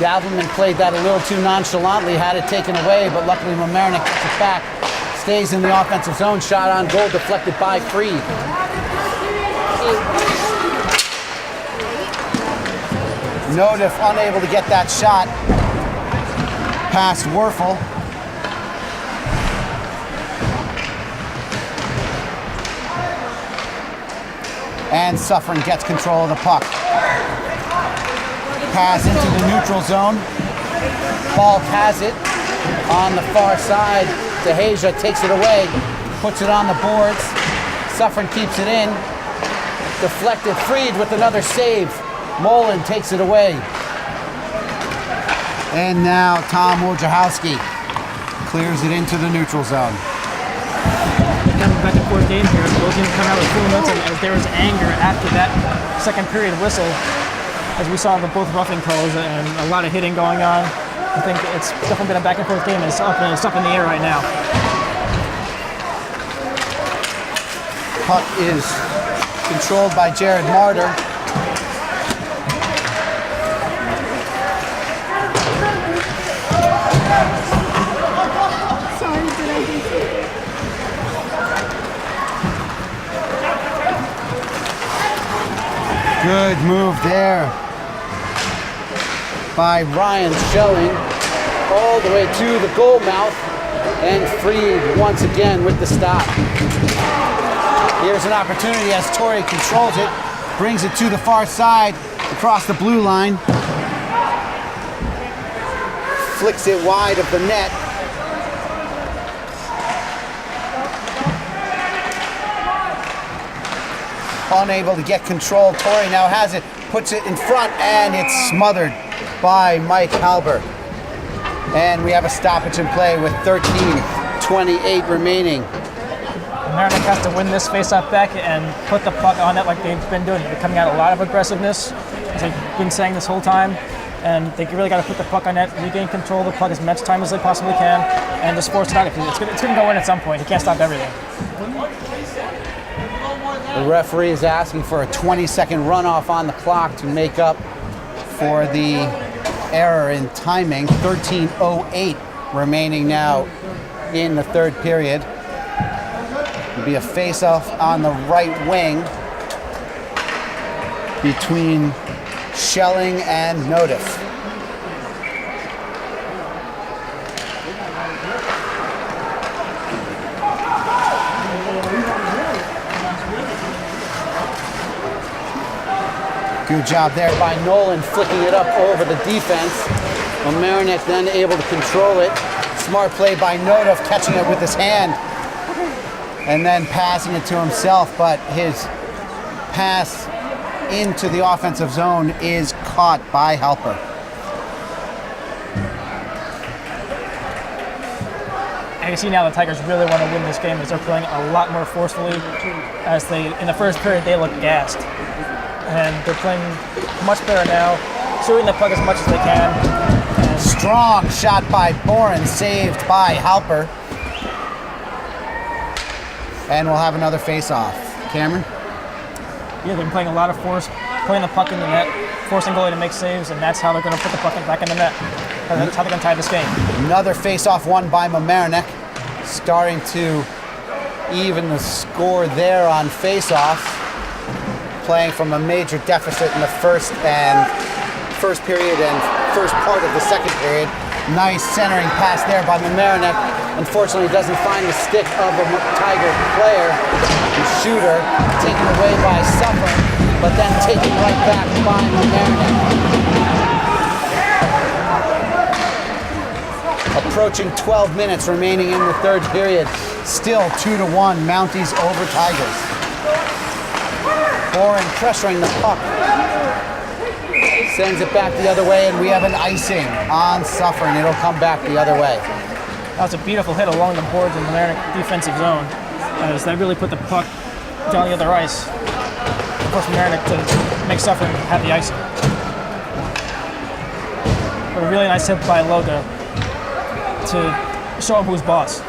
[SPEAKER 1] Davelman played that a little too nonchalantly, had it taken away, but luckily Mamaroneck gets it back. Stays in the offensive zone, shot on goal, deflected by Freed. Nodif unable to get that shot past Werfel. And Suffern gets control of the puck. Pass into the neutral zone. Falk has it on the far side. DeHasia takes it away, puts it on the boards. Suffern keeps it in. Deflected, Freed with another save. Mullen takes it away. And now Tom Wojciechowski clears it into the neutral zone.
[SPEAKER 2] Kind of a back and forth game here. Both teams come out with full momentum as there was anger after that second period whistle, as we saw the both roughing calls and a lot of hitting going on. I think it's definitely been a back and forth game, and it's up in the air right now.
[SPEAKER 1] Puck is controlled by Jared Martyr.
[SPEAKER 4] Sorry, did I do something?
[SPEAKER 1] Good move there by Ryan Schelling all the way to the goal mouth, and Freed once again with the stop. Here's an opportunity as Torrey controls it, brings it to the far side across the blue line, flicks it wide of the net. Unable to get control, Torrey now has it, puts it in front, and it's smothered by Mike Halber. And we have a stoppage in play with 13:28 remaining.
[SPEAKER 2] Mamaroneck has to win this face-off back and put the puck on it like they've been doing. They're coming out a lot of aggressiveness, as they've been saying this whole time. And they really got to put the puck on net, regain control of the puck as much time as they possibly can, and just force it out. It's going to go in at some point. He can't stop everything.
[SPEAKER 1] The referee is asking for a 20-second runoff on the clock to make up for the error in timing. 13:08 remaining now in the third period. It'll be a face-off on the right wing between Schelling and Nodif. Good job there by Nolan, flicking it up over the defense. Mamaroneck then able to control it. Smart play by Nodif, catching it with his hand and then passing it to himself, but his pass into the offensive zone is caught by Halper.
[SPEAKER 2] I can see now the Tigers really want to win this game as they're playing a lot more forcefully. As they, in the first period, they looked gassed. And they're playing much better now, shooting the puck as much as they can. And
[SPEAKER 1] strong shot by Boren, saved by Halper. And we'll have another face-off. Cameron?
[SPEAKER 2] Yeah, they've been playing a lot of force, putting the puck in the net, forcing goalie to make saves, and that's how they're going to put the puck back in the net. That's how they're going to tie this game.
[SPEAKER 1] Another face-off won by Mamaroneck, starting to even the score there on face-offs. Playing from a major deficit in the first period and first part of the second period. Nice centering pass there by Mamaroneck. Unfortunately, doesn't find the stick of the Tiger player, the shooter, taken away by Suffern, but then taken right back by Mamaroneck. Approaching 12 minutes remaining in the third period. Still 2-1, Mounties over Tigers. Boren pressuring the puck. Sends it back the other way, and we have an icing on Suffern. It'll come back the other way.
[SPEAKER 2] That was a beautiful hit along the boards in the Mamaroneck defensive zone, as that really put the puck down the other ice. Of course, Mamaroneck to make Suffern have the icing. A really nice hit by Loga to show him who's boss.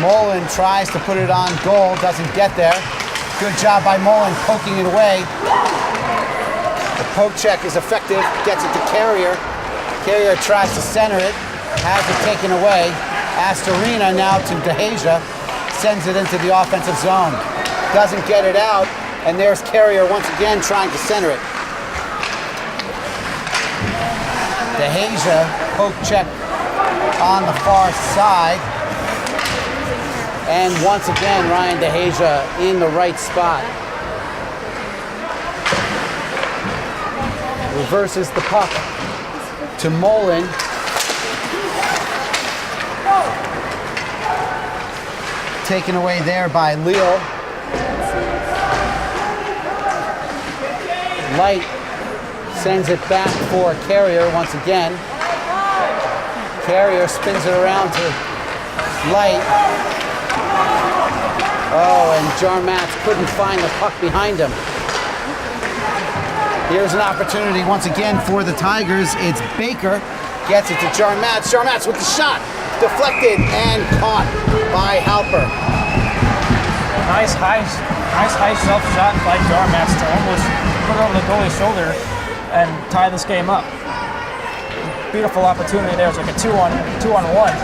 [SPEAKER 1] Mullen tries to put it on goal, doesn't get there. Good job by Mullen poking it away. The poke check is effective, gets it to Carrier. Carrier tries to center it, has it taken away. Astorina now to DeHasia, sends it into the offensive zone. Doesn't get it out, and there's Carrier once again trying to center it. DeHasia, poke check on the far side. And once again, Ryan DeHasia in the right spot. Reverses the puck to Mullen. Taken away there by Leal. Light sends it back for Carrier once again. Carrier spins it around to Light. Oh, and Jarmatz couldn't find the puck behind him. Here's an opportunity once again for the Tigers. It's Baker, gets it to Jarmatz. Jarmatz with the shot, deflected and caught by Halper.
[SPEAKER 2] Nice high self shot by Jarmatz to almost put it over the goalie's shoulder and tie this game up. Beautiful opportunity there. It's like a two-on-one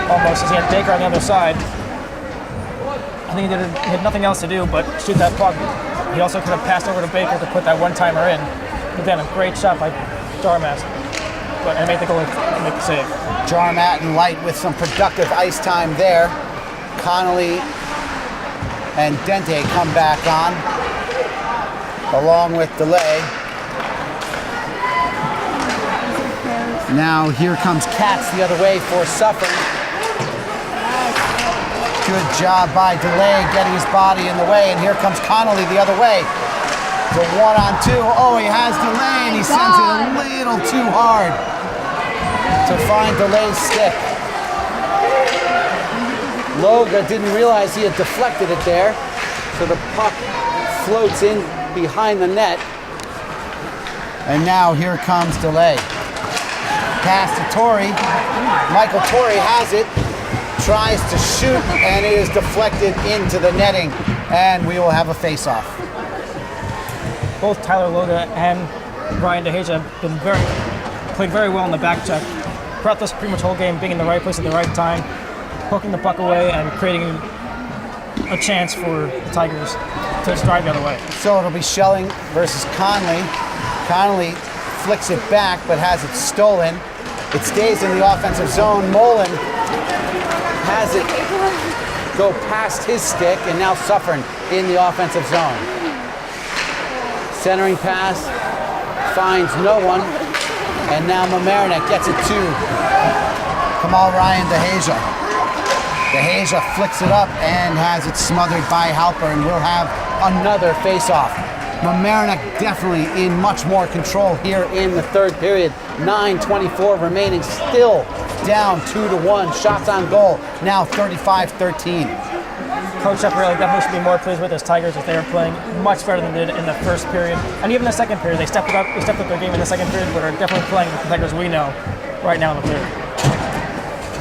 [SPEAKER 2] almost, as he had Baker on the other side. I think he had nothing else to do but shoot that puck. He also could have passed over to Baker to put that one-timer in. Again, a great shot by Jarmatz, and make the goal, make the save.
[SPEAKER 1] Jarmatz and Light with some productive ice time there. Connolly and Dente come back on, along with Delay. Now here comes Katz the other way for Suffern. Good job by Delay getting his body in the way, and here comes Connolly the other way. The 1-on-2. Oh, he has Delay, and he sends it a little too hard to find Delay's stick. Loga didn't realize he had deflected it there, so the puck floats in behind the net. And now here comes Delay. Pass to Torrey. Michael Torrey has it. Tries to shoot, and it is deflected into the netting, and we will have a face-off.
[SPEAKER 2] Both Tyler Loga and Ryan DeHasia have played very well in the back check. Throughout this pretty much whole game, being in the right place at the right time, poking the puck away and creating a chance for the Tigers to drive the other way.
[SPEAKER 1] So it'll be Schelling versus Conley. Conley flicks it back, but has it stolen. It stays in the offensive zone. Mullen has it go past his stick, and now Suffern in the offensive zone. Centering pass, finds no one, and now Mamaroneck gets it to Kamal Ryan DeHasia. DeHasia flicks it up and has it smothered by Halper, and we'll have another face-off. Mamaroneck definitely in much more control here in the third period. 9:24 remaining, still down 2-1. Shots on goal, now 35-13.
[SPEAKER 2] Coach Shepard definitely should be more pleased with his Tigers, as they are playing much better than they did in the first period. And even the second period, they stepped up their game in the second period, but are definitely playing the Tigers we know right now in the third.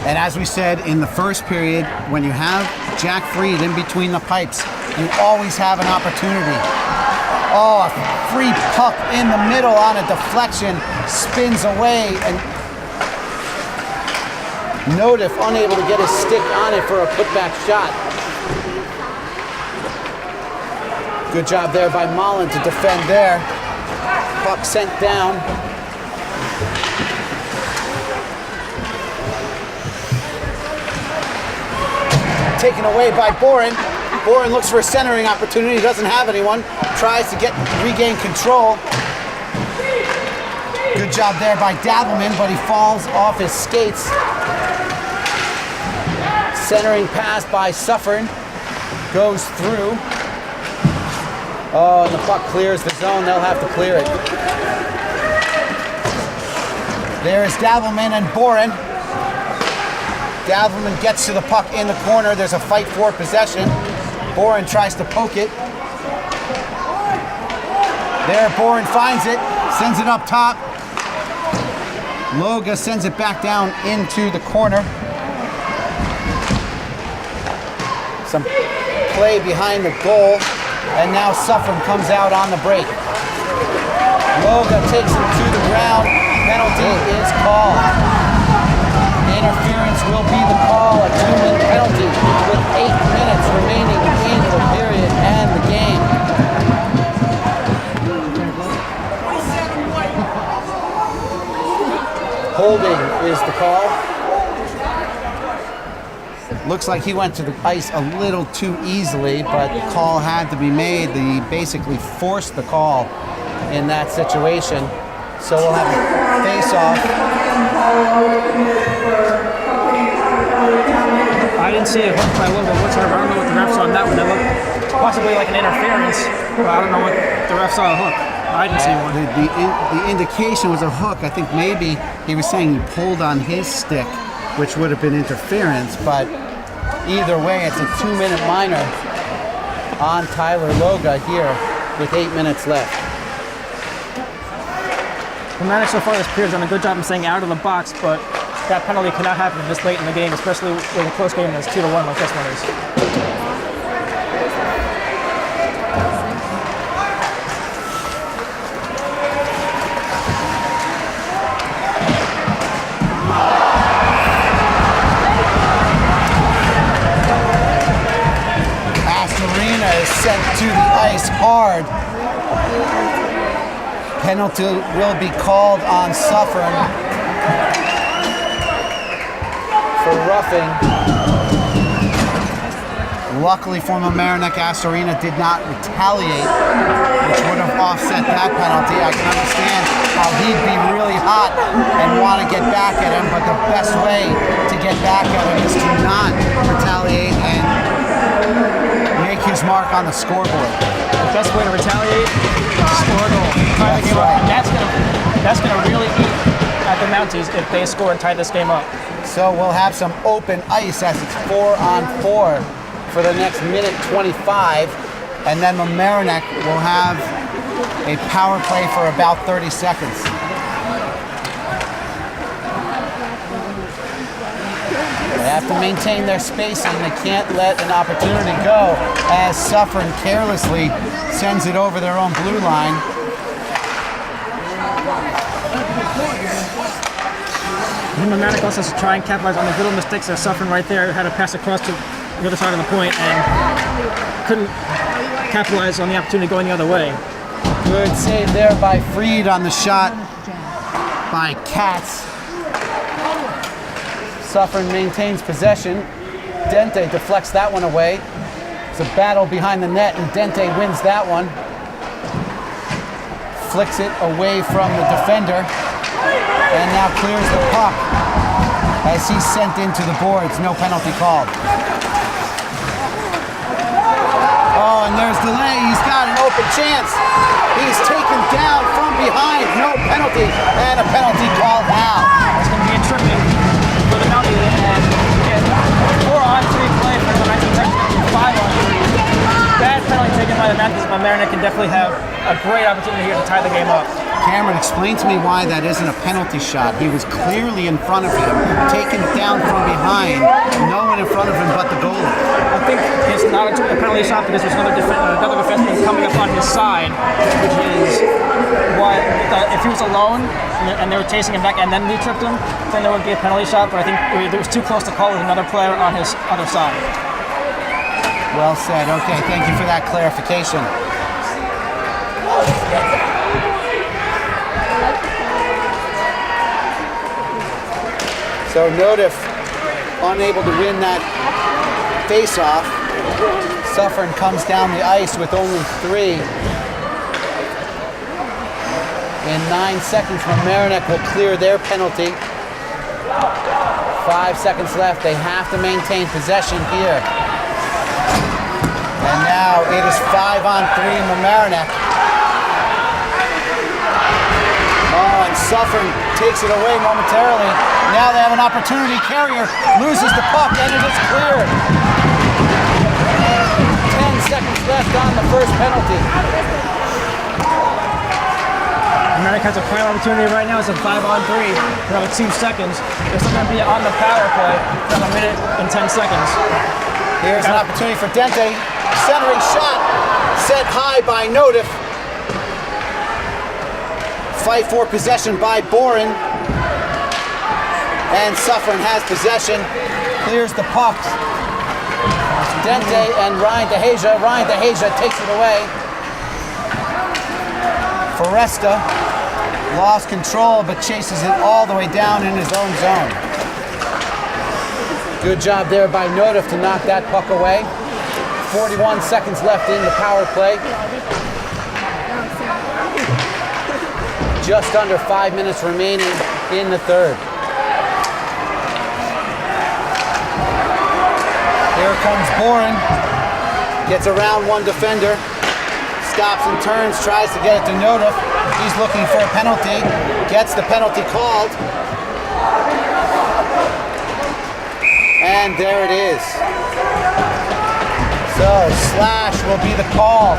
[SPEAKER 1] And as we said in the first period, when you have Jack Freed in between the pipes. You always have an opportunity. Oh, a free puck in the middle on a deflection, spins away, and Notif unable to get his stick on it for a putback shot. Good job there by Mullen to defend there. Puck sent down. Taken away by Boren. Boren looks for a centering opportunity, doesn't have anyone. Tries to regain control. Good job there by Dabbleman, but he falls off his skates. Centering pass by Suffern goes through. Oh, and the puck clears the zone. They'll have to clear it. There's Dabbleman and Boren. Dabbleman gets to the puck in the corner. There's a fight for possession. Boren tries to poke it. There, Boren finds it, sends it up top. Loga sends it back down into the corner. Some play behind the goal, and now Suffern comes out on the break. Loga takes him to the ground. Penalty is called. Interference will be the call, a 2-minute penalty with 8 minutes remaining in the period and the game. Holding is the call. Looks like he went to the ice a little too easily, but the call had to be made. He basically forced the call in that situation. So we'll have a face-off.
[SPEAKER 2] I didn't see a hook by Logan whatsoever. I don't know what the ref saw on that one. That looked possibly like an interference, but I don't know what the ref saw a hook. I didn't see one.
[SPEAKER 1] The indication was a hook. I think maybe he was saying he pulled on his stick, which would have been interference, but either way, it's a 2-minute minor on Tyler Loga here with 8 minutes left.
[SPEAKER 2] Mamaroneck so far this period has done a good job of staying out of the box, but that penalty cannot happen this late in the game, especially with a close game that's 2-1 like this one is.
[SPEAKER 1] Astorina is sent to the ice hard. Penalty will be called on Suffern for roughing. Luckily for Mamaroneck, Astorina did not retaliate, which would have offset that penalty. I can understand how he'd be really hot and want to get back at him, but the best way to get back at him is to not retaliate and make his mark on the scoreboard.
[SPEAKER 2] The best way to retaliate, score a goal. Tie the game up. And that's gonna really eat at the Mounties if they score and tie this game up.
[SPEAKER 1] So we'll have some open ice as it's 4-on-4 for the next minute 25, and then Mamaroneck will have a power play for about 30 seconds. They have to maintain their spacing. They can't let an opportunity go as Suffern carelessly sends it over their own blue line.
[SPEAKER 2] Mamaroneck also has to try and capitalize on the little mistakes that Suffern right there had to pass across to the other side of the point and couldn't capitalize on the opportunity going the other way.
[SPEAKER 1] Good save there by Freed on the shot by Katz. Suffern maintains possession. Dente deflects that one away. It's a battle behind the net, and Dente wins that one. Flicks it away from the defender, and now clears the puck as he's sent into the boards. No penalty called. Oh, and there's delay. He's got an open chance. He's taken down from behind. No penalty, and a penalty called now.
[SPEAKER 2] It's going to be a tripping for the Mounties and get 4-on-3 play for the 5-on-3. Bad penalty taken by the Mounties. Mamaroneck can definitely have a great opportunity here to tie the game up.
[SPEAKER 1] Cameron, explain to me why that isn't a penalty shot. He was clearly in front of him, taken down from behind, no one in front of him but the goalie.
[SPEAKER 2] I think it's not a penalty shot because there's another defenseman coming up on his side, which is what if he was alone and they were chasing him back and then he tripped him, then there would be a penalty shot. But I think it was too close to call with another player on his other side.
[SPEAKER 1] Well said. Okay, thank you for that clarification. So Notif unable to win that face-off. Suffern comes down the ice with only 3. In 9 seconds, Mamaroneck will clear their penalty. 5 seconds left. They have to maintain possession here. And now it is 5-on-3 Mamaroneck. Oh, and Suffern takes it away momentarily. Now they have an opportunity. Carrier loses the puck and it is cleared. 10 seconds left on the first penalty.
[SPEAKER 2] Mamaroneck has a prime opportunity right now. It's a 5-on-3 for another 2 seconds. They're still going to be on the power play for another minute and 10 seconds.
[SPEAKER 1] Here's an opportunity for Dente. Centering shot set high by Notif. Fight for possession by Boren. And Suffern has possession. Clears the puck. Dente and Ryan DeHasia. Ryan DeHasia takes it away. Foresta lost control but chases it all the way down in his own zone. Good job there by Notif to knock that puck away. 41 seconds left in the power play. Just under 5 minutes remaining in the third. Here comes Boren. Gets around one defender. Stops and turns, tries to get it to Notif. He's looking for a penalty. Gets the penalty called. And there it is. So slash will be the call.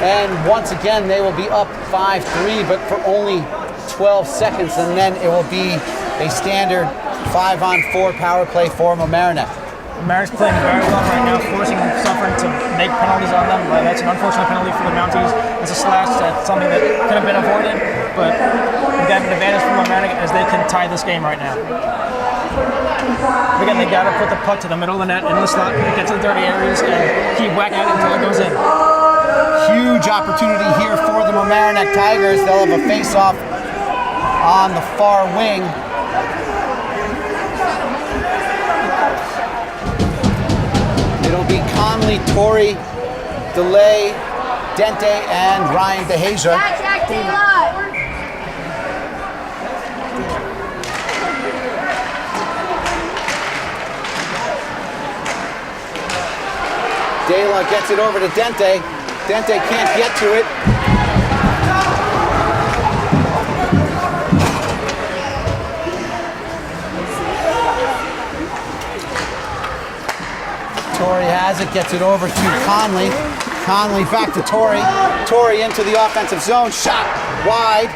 [SPEAKER 1] And once again, they will be up 5-3, but for only 12 seconds, and then it will be a standard 5-on-4 power play for Mamaroneck.
[SPEAKER 2] Mamaroneck's playing very well right now, forcing Suffern to make penalties on them. That's an unfortunate penalty for the Mounties. It's a slash. That's something that could have been avoided, but we got an advantage for Mamaroneck as they can tie this game right now. Again, they got to put the puck to the middle of the net in the slot, get to the dirty areas, and keep whacking at it until it goes in.
[SPEAKER 1] Huge opportunity here for the Mamaroneck Tigers. They'll have a face-off on the far wing. It'll be Conley, Torrey, DeLay, Dente, and Ryan DeHasia. De La gets it over to Dente. Dente can't get to it. Torrey has it, gets it over to Conley. Conley back to Torrey. Torrey into the offensive zone, shot wide.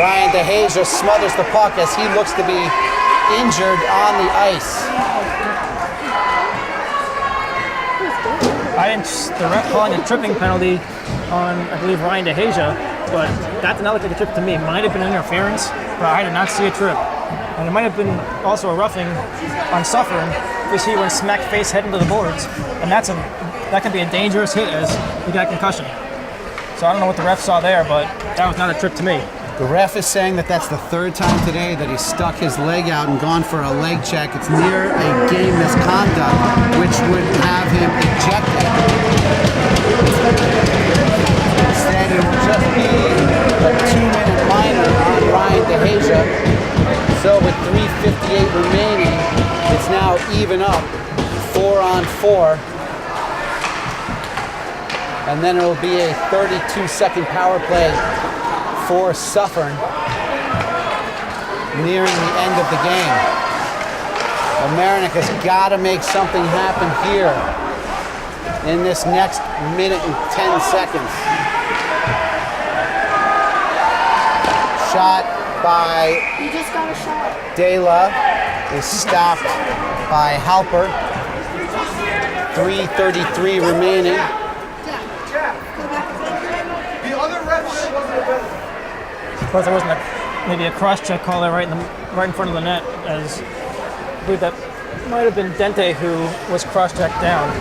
[SPEAKER 1] Ryan DeHasia smothers the puck as he looks to be injured on the ice.
[SPEAKER 2] The ref calling a tripping penalty on, I believe, Ryan DeHasia, but that did not look like a trip to me. It might have been interference, but I did not see a trip. And it might have been also a roughing on Suffern because he went smack face head into the boards, and that can be a dangerous hit as he got concussion. So I don't know what the ref saw there, but that was not a trip to me.
[SPEAKER 1] The ref is saying that that's the third time today that he stuck his leg out and gone for a leg check. It's near a game misconduct, which would have him ejected. Instead, it will just be a 2-minute minor on Ryan DeHasia. So with 3:58 remaining, it's now even up, 4-on-4. And then it will be a 32-second power play for Suffern, nearing the end of the game. Mamaroneck has got to make something happen here. in this next minute and 10 seconds. Shot by
[SPEAKER 4] You just got a shot.
[SPEAKER 1] Dela is stopped by Halper. 3:33 remaining.
[SPEAKER 2] But there wasn't maybe a cross-check call there right in front of the net, as I believe that might have been Dente who was cross-checked down.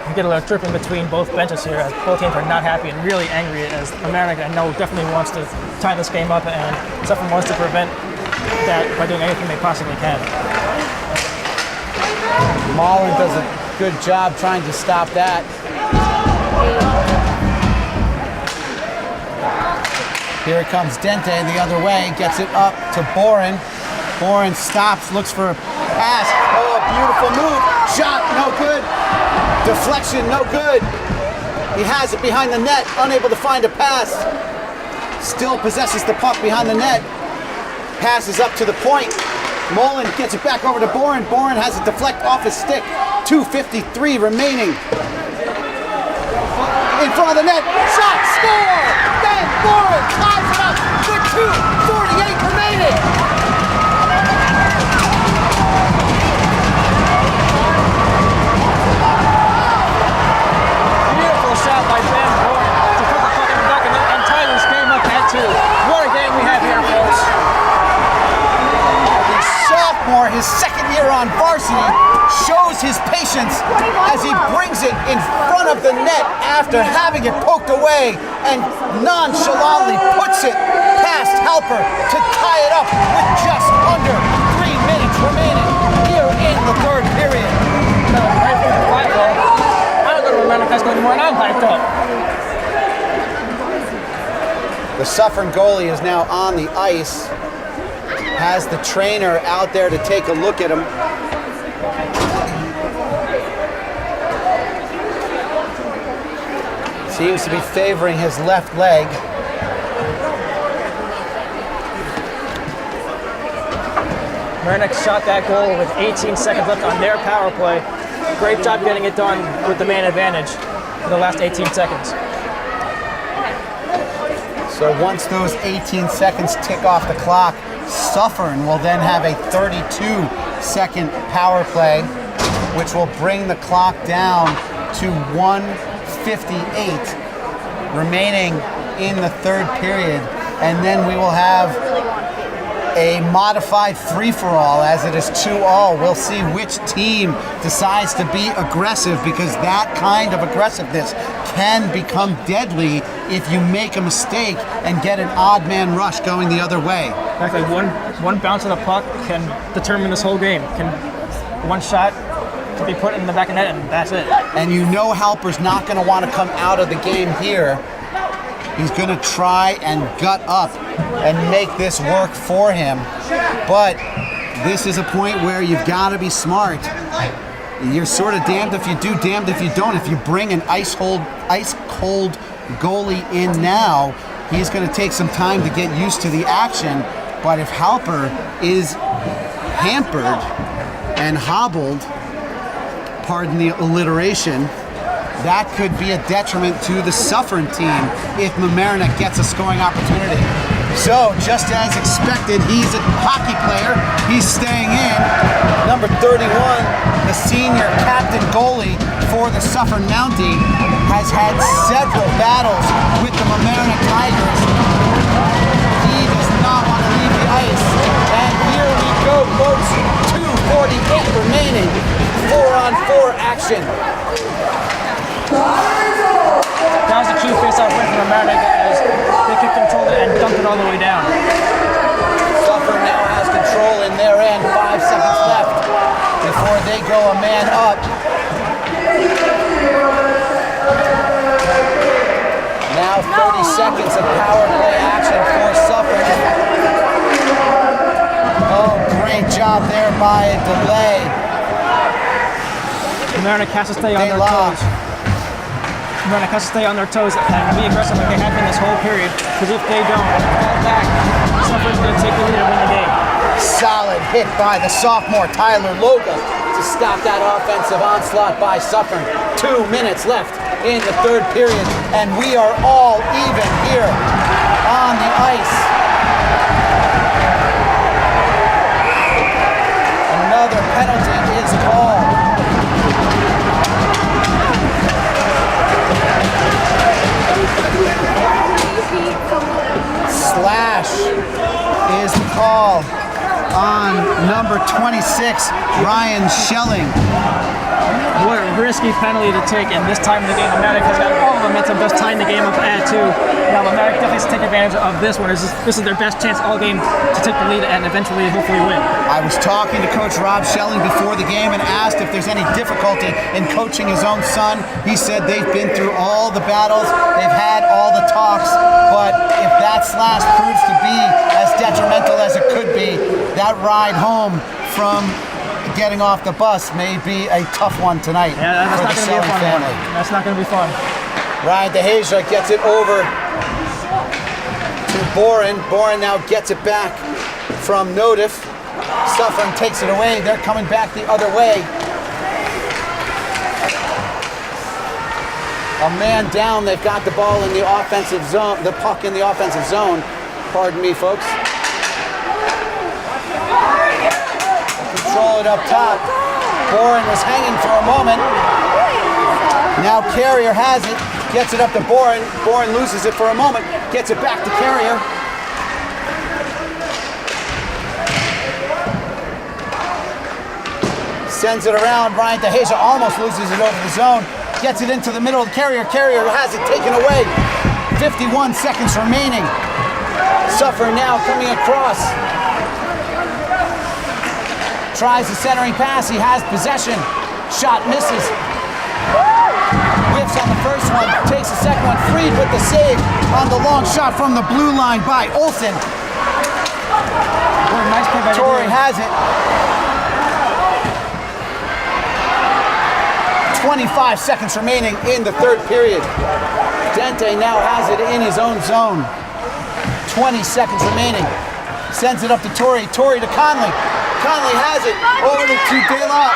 [SPEAKER 2] You get a little tripping between both benches here, as both teams are not happy and really angry, as Mamaroneck, I know, definitely wants to tie this game up, and Suffern wants to prevent that by doing anything they possibly can.
[SPEAKER 1] Mullen does a good job trying to stop that. Here it comes Dente the other way, gets it up to Boren. Boren stops, looks for a pass. Oh, beautiful move. Shot, no good. Deflection, no good. He has it behind the net, unable to find a pass. Still possesses the puck behind the net. Passes up to the point. Mullen gets it back over to Boren. Boren has it deflect off his stick. 2:53 remaining. In front of the net. Shot, score! Then Boren ties it up with 2:48 remaining.
[SPEAKER 2] Beautiful shot by Ben Boren to put the puck in the back of the net and tie this game up at 2. What a game we have here, folks.
[SPEAKER 1] Sophomore, his second year on varsity, shows his patience as he brings it in front of the net after having it poked away and nonchalantly puts it past Halper to tie it up with just under 3 minutes remaining here in the third period.
[SPEAKER 2] I don't go to Mamaroneck High School anymore, and I'm hyped up.
[SPEAKER 1] The Suffern goalie is now on the ice. Has the trainer out there to take a look at him. Seems to be favoring his left leg.
[SPEAKER 2] Mamaroneck shot that goal with 18 seconds left on their power play. Great job getting it done with the man advantage in the last 18 seconds.
[SPEAKER 1] So once those 18 seconds tick off the clock, Suffern will then have a 32-second power play, which will bring the clock down to 1:58 remaining in the third period. And then we will have a modified free-for-all as it is 2-all. We'll see which team decides to be aggressive, because that kind of aggressiveness can become deadly if you make a mistake and get an odd man rush going the other way.
[SPEAKER 2] Exactly, one bounce of the puck can determine this whole game. One shot can be put in the back of the net, and that's it.
[SPEAKER 1] And you know Halper's not going to want to come out of the game here. He's going to try and gut up and make this work for him. But this is a point where you've got to be smart. You're sort of damned if you do, damned if you don't. If you bring an ice-cold goalie in now, he's going to take some time to get used to the action. But if Halper is hampered and hobbled, pardon the alliteration, that could be a detriment to the Suffern team if Mamaroneck gets a scoring opportunity. So, just as expected, he's a hockey player. He's staying in. Number 31, the senior captain goalie for the Suffern Mountie, has had several battles with the Mamaroneck Tigers. He does not want to leave the ice. And here we go, folks. 2:48 remaining. 4-on-4 action.
[SPEAKER 2] That was a key face-off win for Mamaroneck as they could control it and dump it all the way down.
[SPEAKER 1] Suffern now has control in their end. 5 seconds left before they go a man up. Now 30 seconds of power play action for Suffern. Oh, great job there by a delay.
[SPEAKER 2] Mamaroneck has to stay on their toes. Mamaroneck has to stay on their toes and be aggressive like they have been this whole period, because if they don't fall back, Suffern's going to take the lead and win the game.
[SPEAKER 1] Solid hit by the sophomore Tyler Loga to stop that offensive onslaught by Suffern. 2 minutes left in the third period, and we are all even here on the ice. Another penalty is called. Slash is called on number 26, Ryan Schelling.
[SPEAKER 2] What a risky penalty to take, and this time in the game, Mamaroneck has got all the momentum, just tying the game up at 2. Now Mamaroneck definitely has to take advantage of this one. This is their best chance all game to take the lead and eventually hopefully win.
[SPEAKER 1] I was talking to Coach Rob Schelling before the game and asked if there's any difficulty in coaching his own son. He said they've been through all the battles, they've had all the talks, but if that slash proves to be as detrimental as it could be, that ride home from getting off the bus may be a tough one tonight.
[SPEAKER 2] Yeah, that's
[SPEAKER 1] for
[SPEAKER 2] not
[SPEAKER 1] the
[SPEAKER 2] going to be a
[SPEAKER 1] Schelling
[SPEAKER 2] fun
[SPEAKER 1] family.
[SPEAKER 2] one. That's not going to be fun.
[SPEAKER 1] Ryan DeHasia gets it over to Boren. Boren now gets it back from Nodif. Suffern takes it away. They're coming back the other way. A man down. They've got the ball in the offensive zone, the puck in the offensive zone. Pardon me, folks. Control it up top. Boren was hanging for a moment. Now Carrier has it, gets it up to Boren. Boren loses it for a moment, gets it back to Carrier. Sends it around. Ryan DeHasia almost loses it over the zone. Gets it into the middle of the Carrier. Carrier has it taken away. 51 seconds remaining. Suffern now coming across. Tries the centering pass. He has possession. Shot misses. Whiffs on the first one. Takes the second one. Freed with the save on the long shot from the blue line by Olsen.
[SPEAKER 2] Nice play by
[SPEAKER 1] Torrey has it. 25 seconds remaining in the third period. Dente now has it in his own zone. 20 seconds remaining. Sends it up to Torrey. Torrey to Conley. Conley has it over to De La.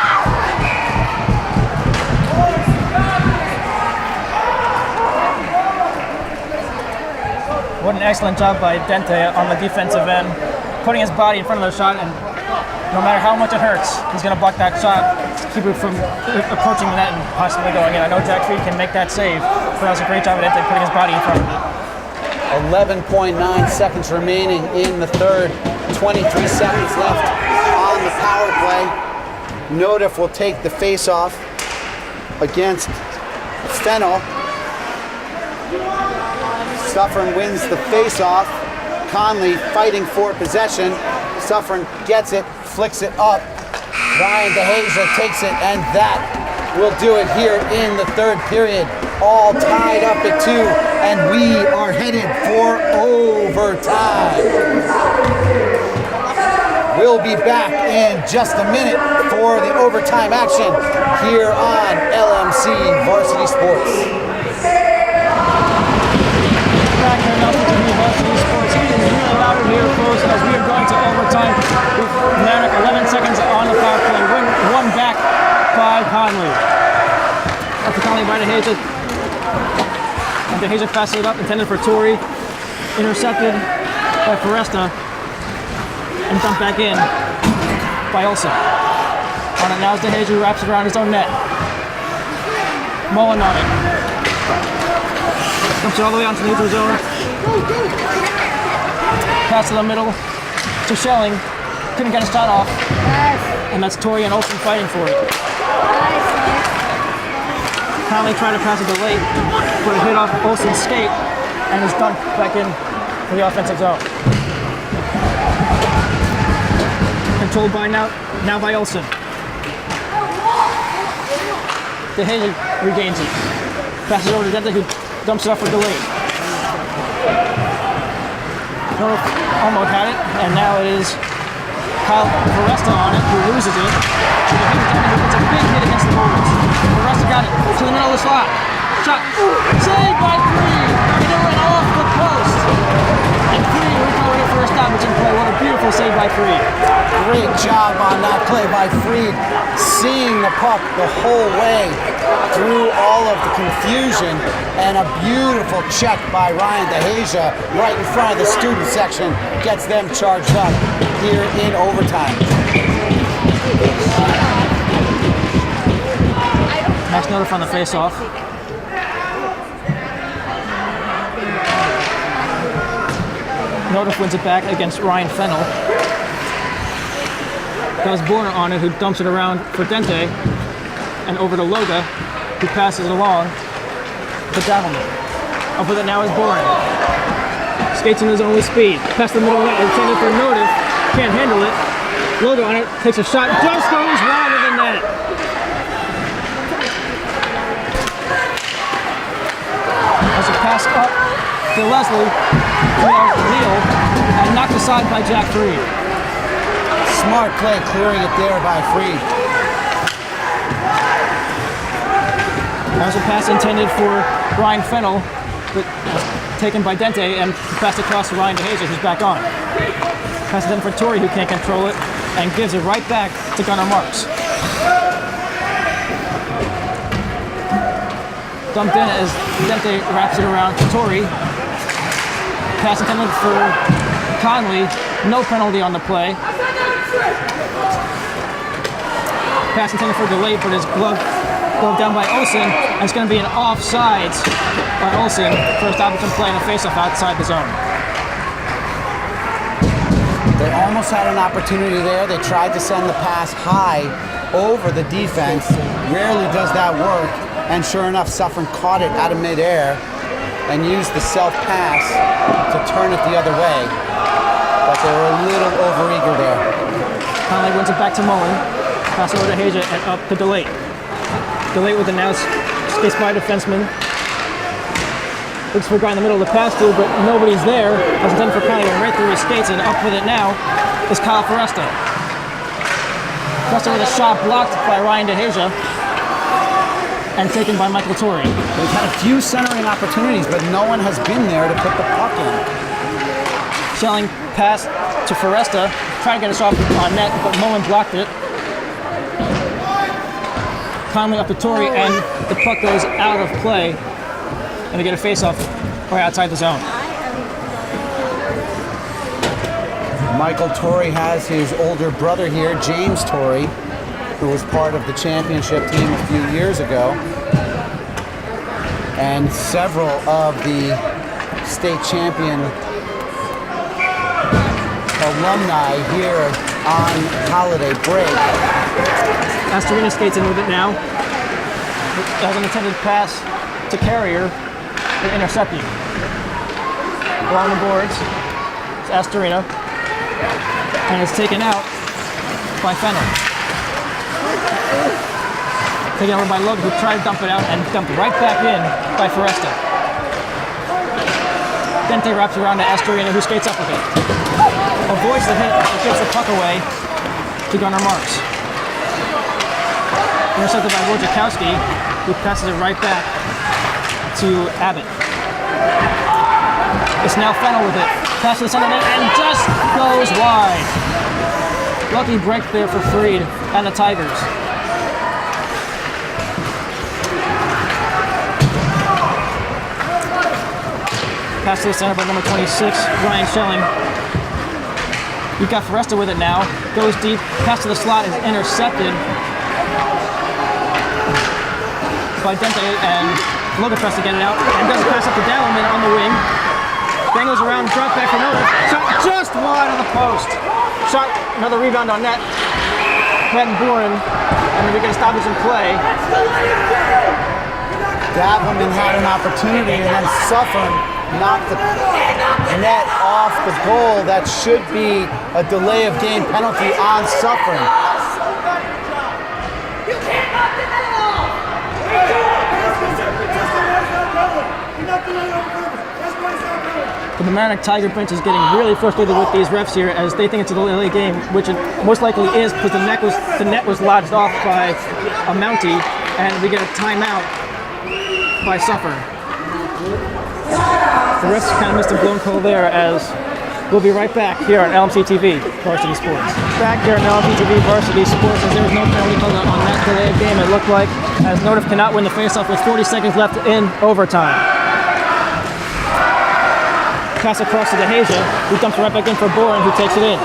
[SPEAKER 2] What an excellent job by Dente on the defensive end, putting his body in front of the shot, and no matter how much it hurts, he's going to block that shot to keep it from approaching the net and possibly going in. I know Jack Freed can make that save, but that was a great job of Dente putting his body in front of it.
[SPEAKER 1] 11.9 seconds remaining in the third. 23 seconds left on the power play. Nodif will take the face-off against Fennel. Suffern wins the face-off. Conley fighting for possession. Suffern gets it, flicks it up. Ryan DeHasia takes it, and that will do it here in the third period. All tied up at 2, and we are headed for overtime. We'll be back in just a minute for the overtime action here on LMC Varsity Sports.
[SPEAKER 2] Back here now to the Varsity Sports. It is really louder here, folks, as we are going to overtime with Mamaroneck 11 seconds on the power play. One back by Conley. After Conley by DeHasia. And DeHasia passes it up, intended for Torrey. Intercepted by Foresta. And dumped back in by Olsen. On it now is DeHasia, who wraps it around his own net. Mullen on it. Dumps it all the way onto the neutral zone. Pass to the middle to Schelling. Couldn't get a shot off. And that's Torrey and Olsen fighting for it. Conley tried to pass it to late, but it hit off Olsen's skate and is dumped back in for the offensive zone. Controlled by now by Olsen. DeHasia regains it. Passes over to Dente, who dumps it off for delay. Almost had it, and now it is Kyle Foresta on it, who loses it. It's a big hit against the Bulls. Foresta got it to the middle of the slot. Shot. Saved by Freed. And it went off the post. And Freed recovered it for a stoppage in play. What a beautiful save by Freed.
[SPEAKER 1] Great job on that play by Freed, seeing the puck the whole way through all of the confusion, and a beautiful check by Ryan DeHasia right in front of the student section gets them charged up here in overtime.
[SPEAKER 2] Max Notiff on the face-off. Notiff wins it back against Ryan Fennell. Does Borner on it, who dumps it around for Dente, and over to Loga, who passes it along to Davelman. Up with it now is Borner. Skates in his own with speed. Past the middle of the net, intended for Notiff. Can't handle it. Loga on it, takes a shot, just goes wide of the net. As a pass up to Leslie, Neal, and knocked aside by Jack Freed.
[SPEAKER 1] Smart play clearing it there by Freed.
[SPEAKER 2] That was a pass intended for Ryan Fennell, but taken by Dente and passed across to Ryan DeHasia, who's back on. Pass it in for Torrey, who can't control it, and gives it right back to Gunnar Marks. Dumped in as Dente wraps it around to Torrey. Pass intended for Conley, no penalty on the play. Pass intended for delay, but his glove down by Olsen, and it's going to be an offsides by Olsen for a Stuyvesant play and a faceoff outside the zone.
[SPEAKER 1] They almost had an opportunity there. They tried to send the pass high over the defense. Rarely does that work, and sure enough, Suffern caught it out of midair and used the self-pass to turn it the other way, but they were a little overeager there.
[SPEAKER 2] Conley wins it back to Mullen. Pass over to Haja and up to DeLate. DeLate with the now skates by defenseman. Looks for a guy in the middle of the pass to, but nobody's there. As intended for Conley, went right through his skates, and up with it now is Kyle Foresta. Foresta with a shot blocked by Ryan DeHasia and taken by Michael Torrey.
[SPEAKER 1] They've had a few centering opportunities, but no one has been there to put the puck in.
[SPEAKER 2] Schelling pass to Foresta, trying to get us off on net, but Mullen blocked it. Conley up to Torrey, and the puck goes out of play, and they get a face-off right outside the zone.
[SPEAKER 1] Michael Torrey has his older brother here, James Torrey, who was part of the championship team a few years ago, and several of the state champion alumni here on holiday break.
[SPEAKER 2] Astorina skates in with it now. That was an intended pass to Carrier, and intercepted. Along the boards, it's Astorina, and it's taken out by Fennell. Taken over by Logan, who tried to dump it out and dumped right back in by Foresta. Dente wraps around to Astorina, who skates up with it. Avoids the hit, and gets the puck away to Gunnar Marks. Intercepted by Wojciechowski, who passes it right back to Abbott. It's now Fennell with it. Pass to the center net and just goes wide. Lucky break there for Freed and the Tigers. Pass to the center by number 26, Ryan Schelling. You've got Foresta with it now. Goes deep. Pass to the slot is intercepted by Dente, and Logan tries to get it out and does a pass up to Davelman on the wing. Dangles around, drop back for Notiff. Shot just wide on the post. Shot, another rebound on net. Van Buren, and then we get a stoppage in play.
[SPEAKER 1] Davelman had an opportunity, and then Suffern knocked the net off the goal. That should be a delay of game penalty on Suffern.
[SPEAKER 2] The Mamaroneck Tiger bench is getting really frustrated with these refs here, as they think it's a delay game, which it most likely is, because the net was lodged off by a Mountie, and we get a timeout by Suffern. The refs kind of missed a blown call there, as We'll be right back here on LMC TV Varsity Sports. Back here on LMC TV Varsity Sports, as there was no penalty called on that delayed game, it looked like, as Nordiff cannot win the faceoff with 40 seconds left in overtime. Pass across to DeHasia, who dumps right back in for Boren, who takes it in.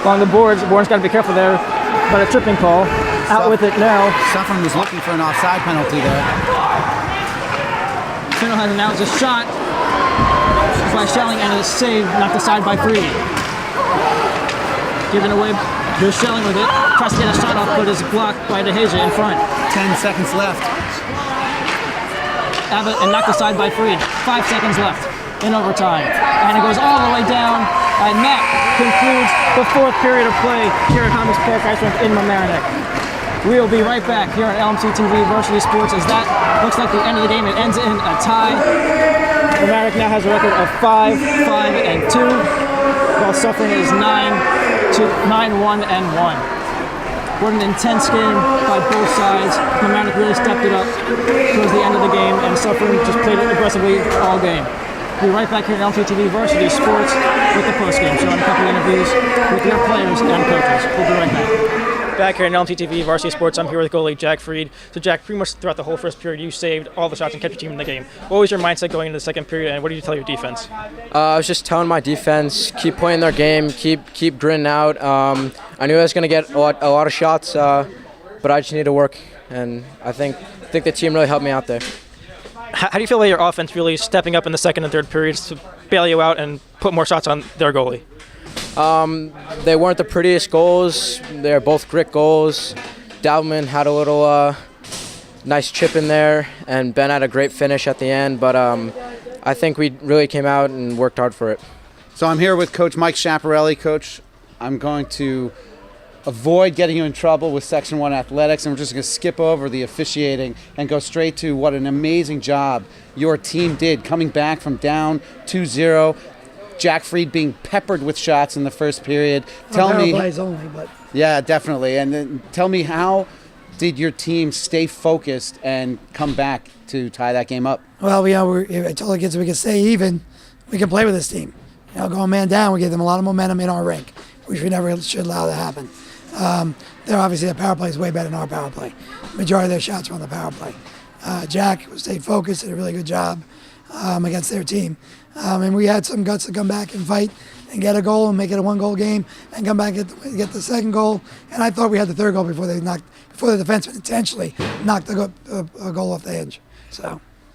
[SPEAKER 2] Along the boards, Boren's got to be careful there, but a tripping call. Out with it now.
[SPEAKER 1] Suffern was looking for an offside penalty there.
[SPEAKER 2] Fennell has announced a shot by Schelling, and it's saved, knocked aside by Freed. Given away, there's Schelling with it. Tries to get a shot off, but is blocked by DeHasia in front.
[SPEAKER 1] 10 seconds left.
[SPEAKER 2] Abbott and knocked aside by Freed. 5 seconds left in overtime. And it goes all the way down, and that concludes the fourth period of play here at Homix Park Ice Rink in Mamaroneck. We'll be right back here on LMC TV Varsity Sports as that looks like the end of the game. It ends in a tie. Mamaroneck now has a record of 5-2, while Suffern is 9-1-1. What an intense game by both sides. Mamaroneck really stepped it up towards the end of the game, and Suffern just played it aggressively all game. We'll be right back here on LMC TV Varsity Sports with the postgame show and a couple of interviews with your players and coaches. We'll be right back. Back here in LMC TV Varsity Sports, I'm here with goalie Jack Freed. So Jack, pretty much throughout the whole first period, you saved all the shots and kept your team in the game. What was your mindset going into the second period, and what did you tell your defense?
[SPEAKER 4] I was just telling my defense, keep playing their game, keep gritting out. I knew I was going to get a lot of shots, but I just need to work, and I think the team really helped me out there.
[SPEAKER 2] How do you feel about your offense really stepping up in the second and third periods to bail you out and put more shots on their goalie?
[SPEAKER 4] They weren't the prettiest goals. They're both grit goals. Dalman had a little nice chip in there, and Ben had a great finish at the end, but I think we really came out and worked hard for it.
[SPEAKER 1] So I'm here with Coach Mike Schiaparelli. Coach, I'm going to avoid getting you in trouble with Section 1 athletics, and we're just going to skip over the officiating and go straight to what an amazing job your team did coming back from down 2-0. Jack Freed being peppered with shots in the first period. Tell me,
[SPEAKER 5] plays only, but
[SPEAKER 1] yeah, definitely. And then tell me, how did your team stay focused and come back to tie that game up?
[SPEAKER 5] well, I told the kids we could stay even. We can play with this team. Going man down, we gave them a lot of momentum in our rink, which we never should allow to happen. They're obviously, the power play is way better than our power play. Majority of their shots were on the power play. Jack stayed focused, did a really good job against their team. And we had some guts to come back and fight and get a goal and make it a one-goal game and come back and get the second goal. And I thought we had the third goal before the defenseman intentionally knocked a goal off the hinge.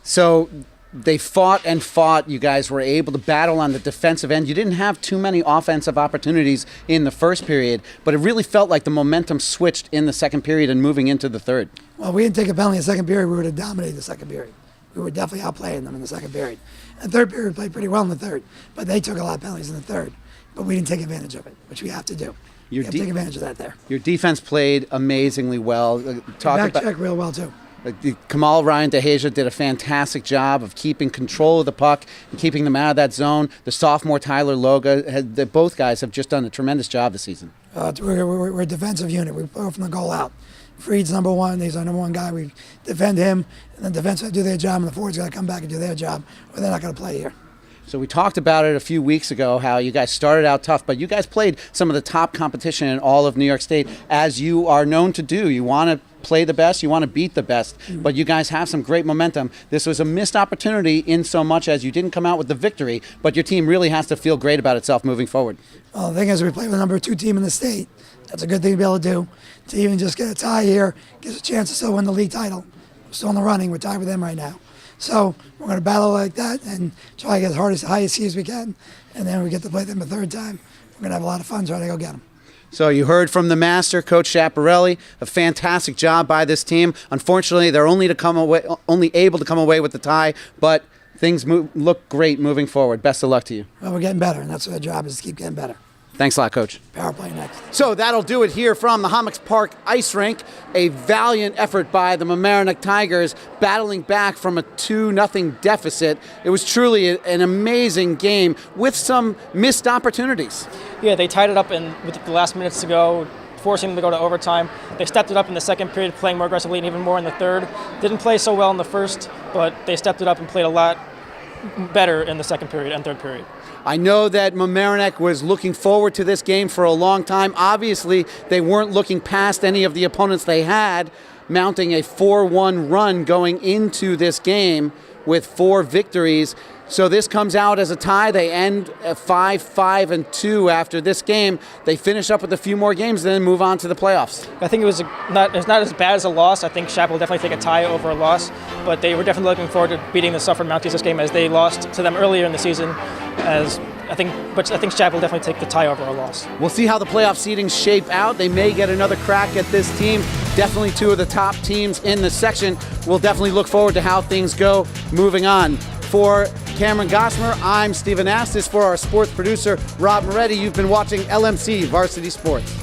[SPEAKER 1] So they fought and fought. You guys were able to battle on the defensive end. You didn't have too many offensive opportunities in the first period, but it really felt like the momentum switched in the second period and moving into the third.
[SPEAKER 5] Well, we didn't take a penalty in the second period. We would have dominated the second period. We were definitely outplaying them in the second period. And third period, we played pretty well in the third, but they took a lot of penalties in the third. But we didn't take advantage of it, which we have to do. We have to take advantage of that there.
[SPEAKER 1] Your defense played amazingly well.
[SPEAKER 5] Check real well, too.
[SPEAKER 1] Kamal Ryan DeHasia did a fantastic job of keeping control of the puck and keeping them out of that zone. The sophomore Tyler Loga, both guys have just done a tremendous job this season.
[SPEAKER 5] We're a defensive unit. We play from the goal out. Freed's number one. He's our number one guy. We defend him, and then defense have to do their job, and the forwards got to come back and do their job, or they're not going to play here.
[SPEAKER 1] So we talked about it a few weeks ago, how you guys started out tough, but you guys played some of the top competition in all of New York State, as you are known to do. You want to play the best, you want to beat the best, but you guys have some great momentum. This was a missed opportunity in so much as you didn't come out with the victory, but your team really has to feel great about itself moving forward.
[SPEAKER 5] Well, the thing is, we play with the number 2 team in the state. That's a good thing to be able to do. To even just get a tie here gives us a chance to still win the league title. We're still in the running. We're tied with them right now. So we're going to battle like that and try to get as high as we can. And then we get to play them a third time. We're going to have a lot of fun trying to go get them.
[SPEAKER 1] So you heard from the master, Coach Schiaparelli, a fantastic job by this team. Unfortunately, they're only able to come away with the tie, but things look great moving forward. Best of luck to you.
[SPEAKER 5] Well, we're getting better, and that's what our job is, to keep getting better.
[SPEAKER 1] Thanks a lot, Coach.
[SPEAKER 5] Power play next.
[SPEAKER 1] So that'll do it here from the Homix Park Ice Rink. A valiant effort by the Mamaroneck Tigers, battling back from a 2-0 deficit. It was truly an amazing game with some missed opportunities.
[SPEAKER 2] Yeah, they tied it up with the last minutes to go, forcing them to go to overtime. They stepped it up in the second period, playing more aggressively and even more in the third. Didn't play so well in the first, but they stepped it up and played a lot better in the second period and third period.
[SPEAKER 1] I know that Mamaroneck was looking forward to this game for a long time. Obviously, they weren't looking past any of the opponents they had, mounting a 4-1 run going into this game with 4 victories. So this comes out as a tie. They end at 5-5-2 after this game. They finish up with a few more games, then move on to the playoffs.
[SPEAKER 2] I think it's not as bad as a loss. I think Chapel will definitely take a tie over a loss, but they were definitely looking forward to beating the Suffern Mounties this game, as they lost to them earlier in the season. I think Chapel will definitely take the tie over a loss.
[SPEAKER 1] We'll see how the playoff seedings shape out. They may get another crack at this team. Definitely 2 of the top teams in the section. We'll definitely look forward to how things go moving on. For Cameron Gosmer, I'm Stephen Astis. For our sports producer, Rob Moretti, you've been watching LMC Varsity Sports.